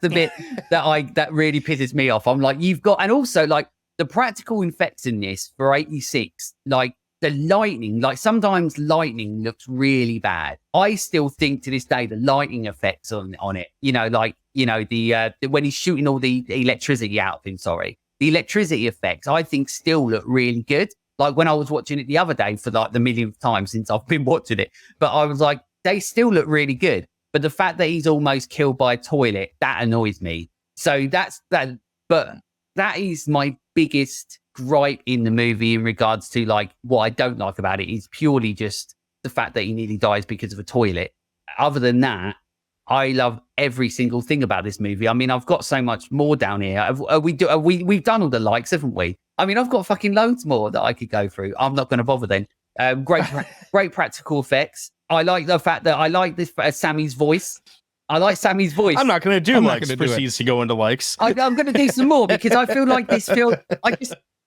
bit that really pisses me off. I'm like, you've got, and also like the practical effects in this for 86, like the lightning, like sometimes lightning looks really bad. I still think to this day the lightning effects on it, you know, like, you know, the when he's shooting all the electricity out of him, the electricity effects I think still look really good. Like when I was watching it the other day for like the millionth time since I've been watching it, but I was like, they still look really good. But the fact that he's almost killed by a toilet, that annoys me. So that's that. But that is my biggest gripe in the movie in regards to like what I don't like about it is purely just the fact that he nearly dies because of a toilet. Other than that, I love every single thing about this movie. I mean, I've got so much more down here. We've done all the likes, haven't we? I mean, I've got fucking loads more that I could go through. I'm not going to bother then. Great practical effects. I like the fact that I like this Sammy's voice. I like Sammy's voice. I'm not going to do likes. Proceeds to go into likes. I'm going to do some more because I feel like this feels.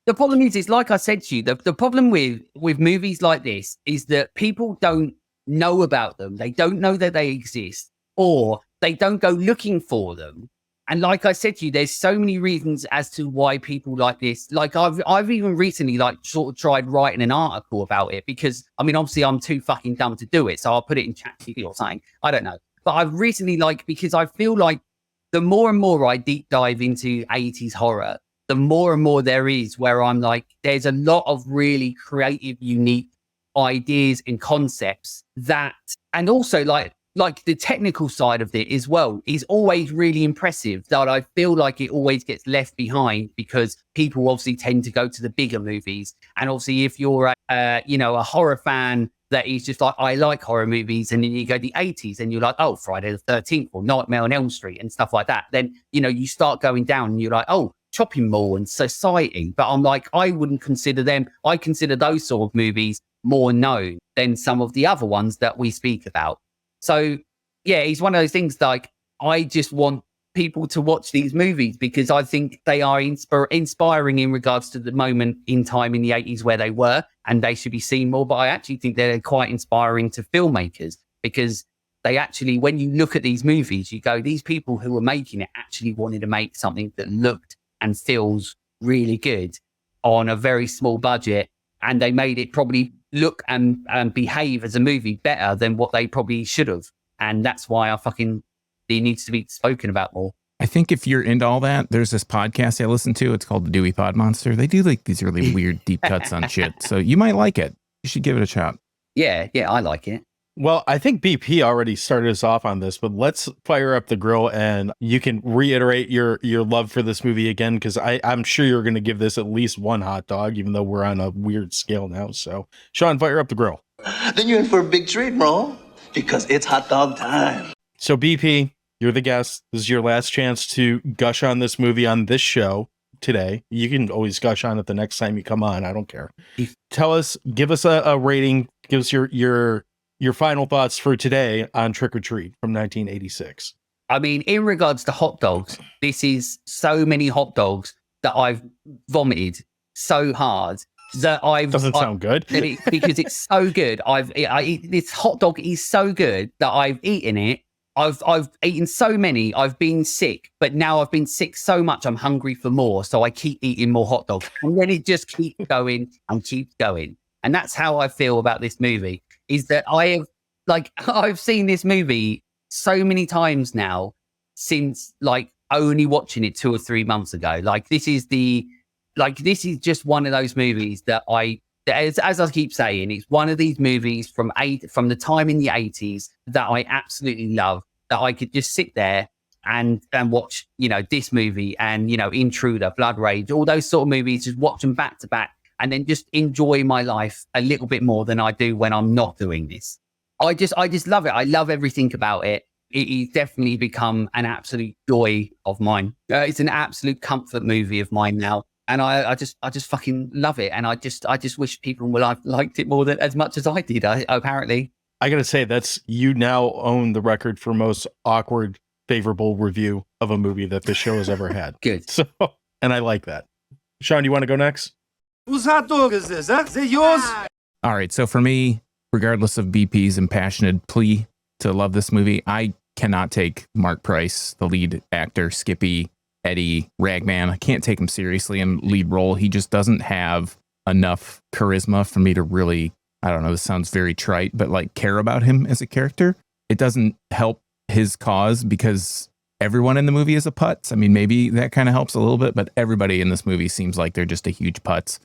The problem is like I said to you, the problem with movies like this is that people don't know about them. They don't know that they exist, or they don't go looking for them. And like I said to you, there's so many reasons as to why people like this. Like I've even recently like sort of tried writing an article about it because I mean, obviously I'm too fucking dumb to do it. So I'll put it in ChatGPT or something. I don't know. But I've recently because I feel like the more and more I deep dive into 80s horror, the more and more there is where I'm like, there's a lot of really creative, unique ideas and concepts that, and also like the technical side of it as well is always really impressive that I feel like it always gets left behind because people obviously tend to go to the bigger movies. And obviously if you're a horror fan that is just like, I like horror movies. And then you go to the 80s and you're like, oh, Friday the 13th or Nightmare on Elm Street and stuff like that. Then, you start going down and you're like, oh, Chopping Mall and Society. But I'm like, I wouldn't consider them. I consider those sort of movies more known than some of the other ones that we speak about. So, yeah, it's one of those things like I just want people to watch these movies because I think they are inspiring in regards to the moment in time in the 80s where they were, and they should be seen more. But I actually think they're quite inspiring to filmmakers because they actually, when you look at these movies, you go, these people who were making it actually wanted to make something that looked and feels really good on a very small budget. And they made it probably look and behave as a movie better than what they probably should have. And that's why it needs to be spoken about more. I think if you're into all that, there's this podcast I listen to. It's called the Dewey Pod Monster. They do like these really weird deep cuts on shit. So you might like it. You should give it a shot. Yeah, I like it. Well, I think BP already started us off on this, but let's fire up the grill and you can reiterate your love for this movie again, because I'm sure you're going to give this at least one hot dog, even though we're on a weird scale now. So, Sean, fire up the grill. Then you're in for a big treat, bro, because it's hot dog time. So, BP, you're the guest. This is your last chance to gush on this movie on this show today. You can always gush on it the next time you come on. I don't care. Give us a rating. Give us your final thoughts for today on Trick or Treat from 1986. I mean, in regards to hot dogs, this is so many hot dogs that I've vomited so hard that doesn't sound good because it's so good. This hot dog is so good that I've eaten it. I've eaten so many. I've been sick, but now I've been sick so much I'm hungry for more. So I keep eating more hot dogs, and then it just keeps going and keeps going. And that's how I feel about this movie. Is that I've seen this movie so many times now since only watching it 2 or 3 months ago. This is just one of those movies that as I keep saying, it's one of these movies from the time in the 80s that I absolutely love, that I could just sit there and watch, this movie and, Intruder, Blood Rage, all those sort of movies, just watch them back to back and then just enjoy my life a little bit more than I do when I'm not doing this. I just love it. I love everything about it. It has definitely become an absolute joy of mine. It's an absolute comfort movie of mine now. And I just fucking love it. And I just wish people would have liked it more than as much as I did, apparently. I got to say, you now own the record for most awkward, favorable review of a movie that this show has ever had. Good. So, and I like that. Sean, you want to go next? Whose hot dog is this, huh? Is it yours? All right. So for me, regardless of BP's impassioned plea to love this movie, I cannot take Marc Price, the lead actor, Skippy, Eddie, Ragman. I can't take him seriously in lead role. He just doesn't have enough charisma for me to really, I don't know, this sounds very trite, but care about him as a character. It doesn't help his cause because everyone in the movie is a putz. I mean, maybe that kind of helps a little bit, but everybody in this movie seems like they're just a huge putz.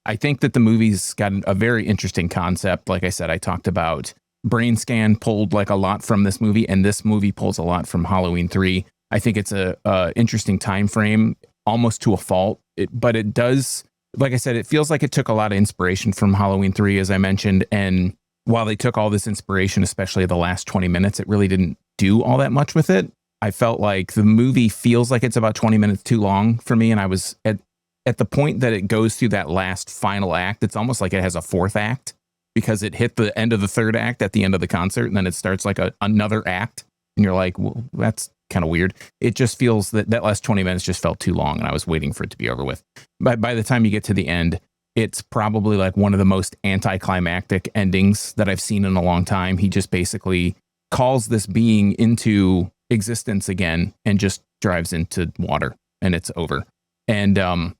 I think that the movie's got a very interesting concept. Like I said, I talked about Brain Scan pulled like a lot from this movie, and this movie pulls a lot from Halloween 3. I think it's a interesting time frame, almost to a fault. But it does, like I said, it feels like it took a lot of inspiration from Halloween 3, as I mentioned. And while they took all this inspiration, especially the last 20 minutes, it really didn't do all that much with it. I felt like the movie feels like it's about 20 minutes too long for me. And I was at the point that it goes through that last final act, it's almost like it has a fourth act, because it hit the end of the third act at the end of the concert, and then it starts like another act. And you're like, well, that's kind of weird. It just feels that last 20 minutes just felt too long, and I was waiting for it to be over with. But by the time you get to the end, it's probably like one of the most anticlimactic endings that I've seen in a long time. He just basically calls this being into existence again and just drives into water, and it's over. And I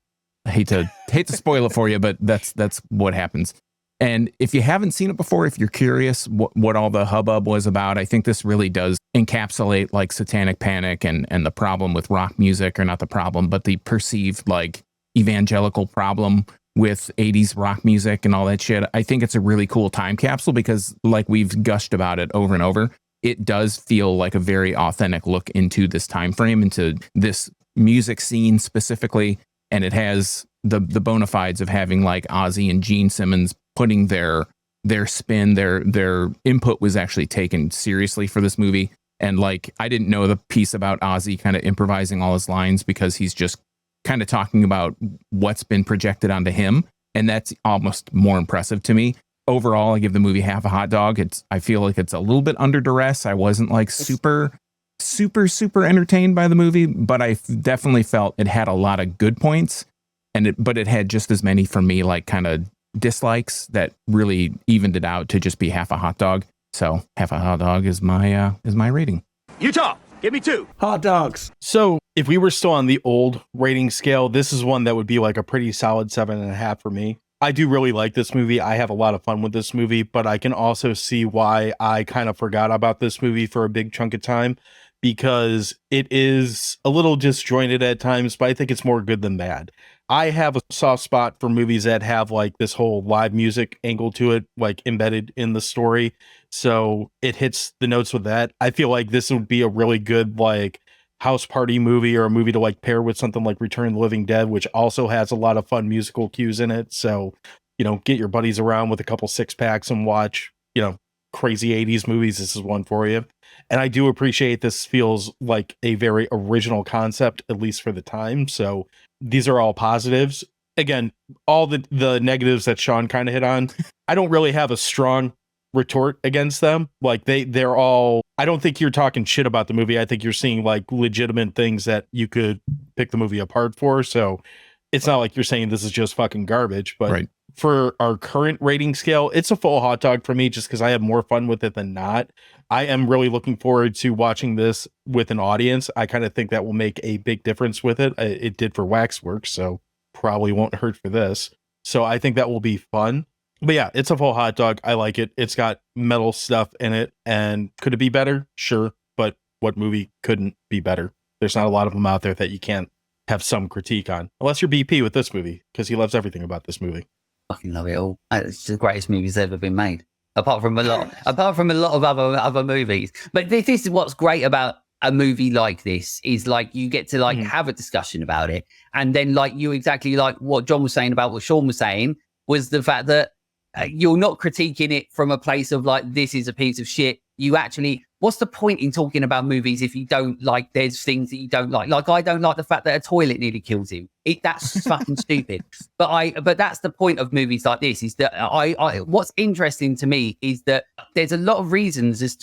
hate to spoil it for you, but that's what happens. And if you haven't seen it before, if you're curious what all the hubbub was about, I think this really does encapsulate like satanic panic and the problem with rock music, or not the problem, but the perceived like evangelical problem with 80s rock music and all that shit. I think it's a really cool time capsule because, like we've gushed about it over and over, it does feel like a very authentic look into this time frame, into this music scene specifically. And it has the bona fides of having like Ozzy and Gene Simmons putting their spin, their input was actually taken seriously for this movie. And like, I didn't know the piece about Ozzy kind of improvising all his lines because he's just kind of talking about what's been projected onto him. And that's almost more impressive to me. Overall, I give the movie half a hot dog. I feel like it's a little bit under duress. I wasn't like super entertained by the movie, but I definitely felt it had a lot of good points, but it had just as many for me, like kind of dislikes that really evened it out to just be half a hot dog. So half a hot dog is my rating. Utah, give me 2 hot dogs. So if we were still on the old rating scale, this is one that would be like a pretty solid 7.5 for me. I do really like this movie. I have a lot of fun with this movie, but I can also see why I kind of forgot about this movie for a big chunk of time, because it is a little disjointed at times, but I think it's more good than bad. I have a soft spot for movies that have like this whole live music angle to it, like embedded in the story. So it hits the notes with that. I feel like this would be a really good like house party movie, or a movie to like pair with something like Return of the Living Dead, which also has a lot of fun musical cues in it. So, get your buddies around with a couple 6-packs and watch, crazy 80s movies. This is one for you. And I do appreciate this feels like a very original concept, at least for the time. So these are all positives. Again, all the negatives that Sean kind of hit on, I don't really have a strong retort against them. Like they're all, I don't think you're talking shit about the movie. I think you're seeing like legitimate things that you could pick the movie apart for. So it's not like you're saying this is just fucking garbage, but right. For our current rating scale, it's a full hot dog for me, just because I have more fun with it than not. I am really looking forward to watching this with an audience. I kind of think that will make a big difference with it. It did for Waxworks, so probably won't hurt for this. So I think that will be fun. But yeah, it's a full hot dog. I like it. It's got metal stuff in it. And could it be better? Sure. But what movie couldn't be better? There's not a lot of them out there that you can't have some critique on. Unless you're BP with this movie, because he loves everything about this movie. Fucking love it all. It's the greatest movies ever been made. Apart from a lot of other movies. But this is what's great about a movie like this, is like you get to like have a discussion about it. And then like you exactly like what John was saying about what Sean was saying, was the fact that you're not critiquing it from a place of like, this is a piece of shit. You actually, what's the point in talking about movies if you don't like, there's things that you don't like. Like, I don't like the fact that a toilet nearly kills him. That's fucking stupid. But that's the point of movies like this, is that what's interesting to me is that there's a lot of reasons as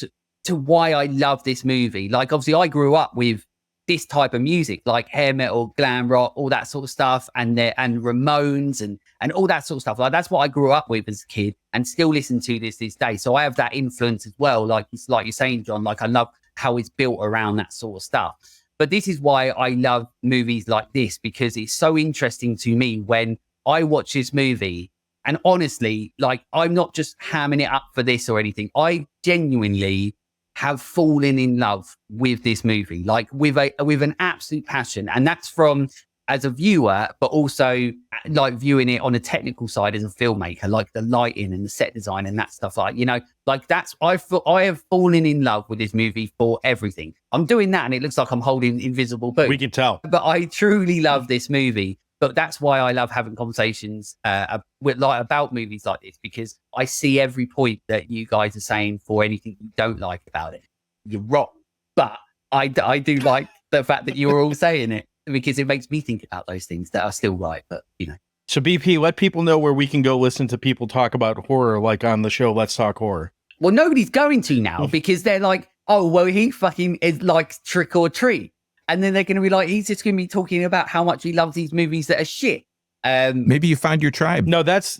to why I love this movie. Like, obviously I grew up with this type of music, like hair metal, glam rock, all that sort of stuff, and Ramones and all that sort of stuff. Like, that's what I grew up with as a kid and still listen to this day. So I have that influence as well. Like you're saying, John, like I love how it's built around that sort of stuff. But this is why I love movies like this, because it's so interesting to me when I watch this movie. And honestly, like, I'm not just hamming it up for this or anything. I genuinely have fallen in love with this movie, like with an absolute passion. And that's from as a viewer, but also like viewing it on a technical side as a filmmaker, like the lighting and the set design and that stuff. Like, you know, like that's, I have fallen in love with this movie for everything. I'm doing that and it looks like I'm holding invisible boots. We can tell. But I truly love this movie. But that's why I love having conversations about movies like this, because I see every point that you guys are saying for anything you don't like about it. You're wrong. But I do like the fact that you're all saying it, because it makes me think about those things that are still right. But, you know. So BP, let people know where we can go listen to people talk about horror, like on the show Let's Talk Horror. Well, nobody's going to now because they're like, oh, well, he fucking is like Trick or Treat. And then they're going to be like, he's just going to be talking about how much he loves these movies that are shit. Maybe you found your tribe. No, that's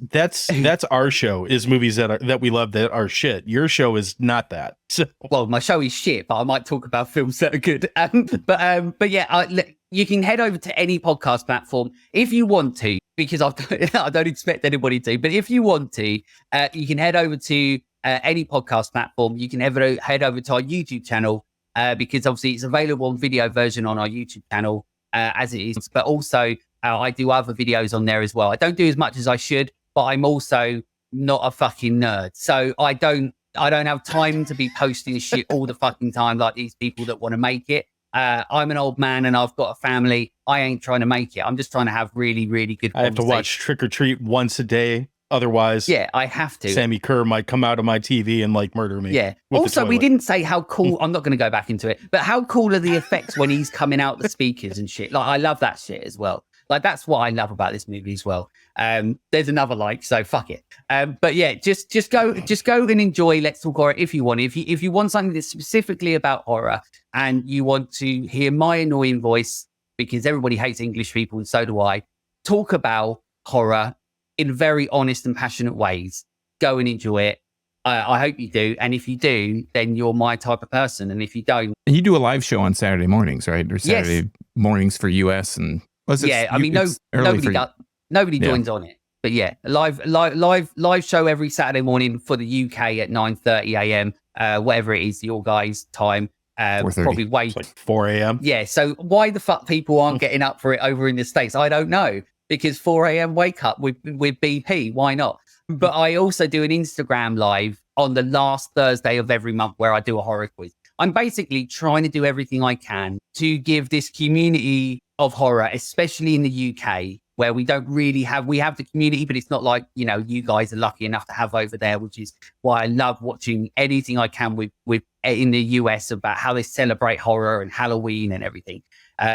our show, is movies that we love that are shit. Your show is not that. So. Well, my show is shit, but I might talk about films that are good. But yeah, you can head over to any podcast platform if you want to, because I don't expect anybody to. But if you want to, you can head over to any podcast platform. You can head over to our YouTube channel. Because obviously it's available on video version on our YouTube channel as it is, but also I do other videos on there as well. I don't do as much as I should, but I'm also not a fucking nerd, so I don't have time to be posting shit all the fucking time like these people that want to make it. I'm an old man and I've got a family. I ain't trying to make it. I'm just trying to have really, really good. I have to watch Trick or Treat once a day. Otherwise, yeah, I have to. Sammi Kerr might come out of my TV and like murder me. Yeah. Also, we didn't say how cool. I'm not going to go back into it, but how cool are the effects when he's coming out the speakers and shit? Like, I love that shit as well. Like, that's what I love about this movie as well. There's another like, so fuck it. But yeah, just go and enjoy Let's Talk Horror if you want. If you want something that's specifically about horror and you want to hear my annoying voice, because everybody hates English people and so do I, talk about horror in very honest and passionate ways, go and enjoy it. I hope you do. And if you do, then you're my type of person. And if you don't... And you do a live show on Saturday mornings, right? Or Saturday mornings for US and... I mean, nobody joins on it. But yeah, live show every Saturday morning for the UK at 9:30 a.m. Whatever it is, your guys' time. Probably wait. Like 4 a.m. Yeah, so why the fuck people aren't getting up for it over in the States, I don't know. Because 4 a.m. wake up with BP, why not? But I also do an Instagram live on the last Thursday of every month where I do a horror quiz. I'm basically trying to do everything I can to give this community of horror, especially in the UK, where we don't really have, we have the community, but it's not like, you know, you guys are lucky enough to have over there, which is why I love watching anything I can with in the US about how they celebrate horror and Halloween and everything.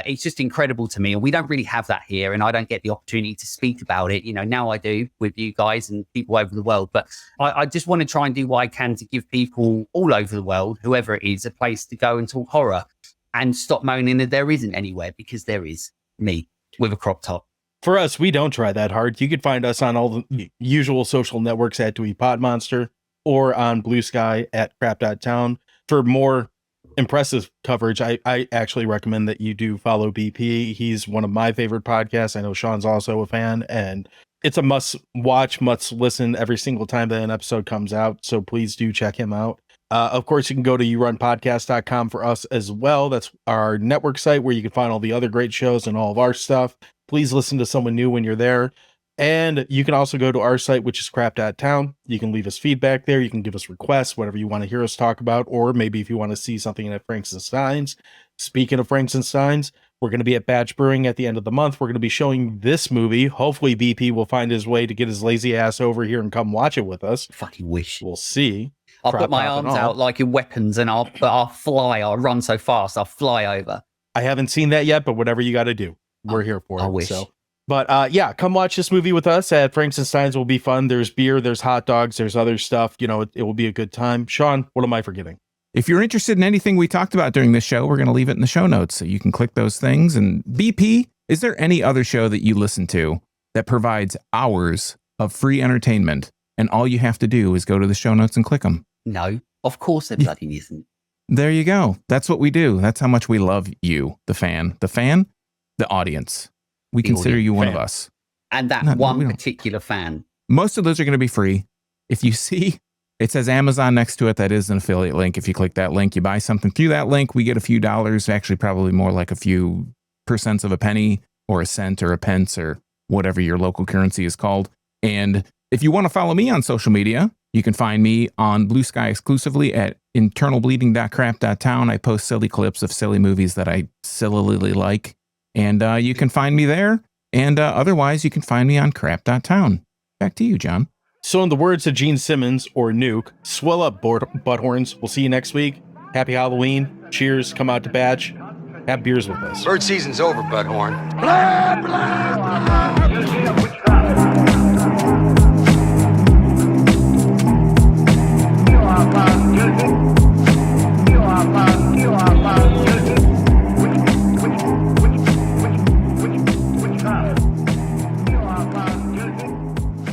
It's just incredible to me. And we don't really have that here. And I don't get the opportunity to speak about it. You know, now I do with you guys and people over the world. But I just want to try and do what I can to give people all over the world, whoever it is, a place to go and talk horror and stop moaning that there isn't anywhere, because there is me with a crop top. For us, we don't try that hard. You can find us on all the usual social networks at Dewey Pod Monster or on Blue Sky at crap.town. For more impressive coverage, I actually recommend that you do follow BP. He's one of my favorite podcasts. I know Sean's also a fan, and it's a must watch, must listen every single time that an episode comes out. So please do check him out. Of course, you can go to yourunpodcast.com for us as well. That's our network site where you can find all the other great shows and all of our stuff. Please listen to someone new when you're there. And you can also go to our site, which is crap.town. You can leave us feedback there. You can give us requests, whatever you want to hear us talk about, or maybe if you want to see something at Franks and Steins. Speaking of Franks and Steins, we're going to be at Batch Brewing at the end of the month. We're going to be showing this movie. Hopefully BP will find his way to get his lazy ass over here and come watch it with us. Fucking wish. We'll see. I'll put my arms out like in weapons and I'll fly. I'll run so fast. I'll fly over. I haven't seen that yet, but whatever you got to do, we're here for it. I wish. So. But yeah, come watch this movie with us at Franks and Steins. Will be fun. There's beer, there's hot dogs, there's other stuff. You know, it will be a good time. Sean, what am I forgetting? If you're interested in anything we talked about during this show, we're going to leave it in the show notes so you can click those things. And BP, is there any other show that you listen to that provides hours of free entertainment and all you have to do is go to the show notes and click them? No, of course there bloody isn't. There you go. That's what we do. That's how much we love you, the fan, the audience. We consider you one of us. And that one particular fan. Most of those are going to be free. If you see, it says Amazon next to it. That is an affiliate link. If you click that link, you buy something through that link, we get a few dollars, actually probably more like a few percents of a penny. or a cent or a pence or whatever your local currency is called. And if you want to follow me on social media, you can find me on Blue Sky exclusively at internalbleeding.crap.town. I post silly clips of silly movies that I sillily like. And you can find me there. And otherwise, you can find me on crap.town. Back to you, John. So in the words of Gene Simmons or Nuke, swell up, butthorns. We'll see you next week. Happy Halloween. Cheers. Come out to Badge. Have beers with us. Bird season's over, butthorn.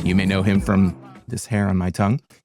You may know him from this hair on my tongue.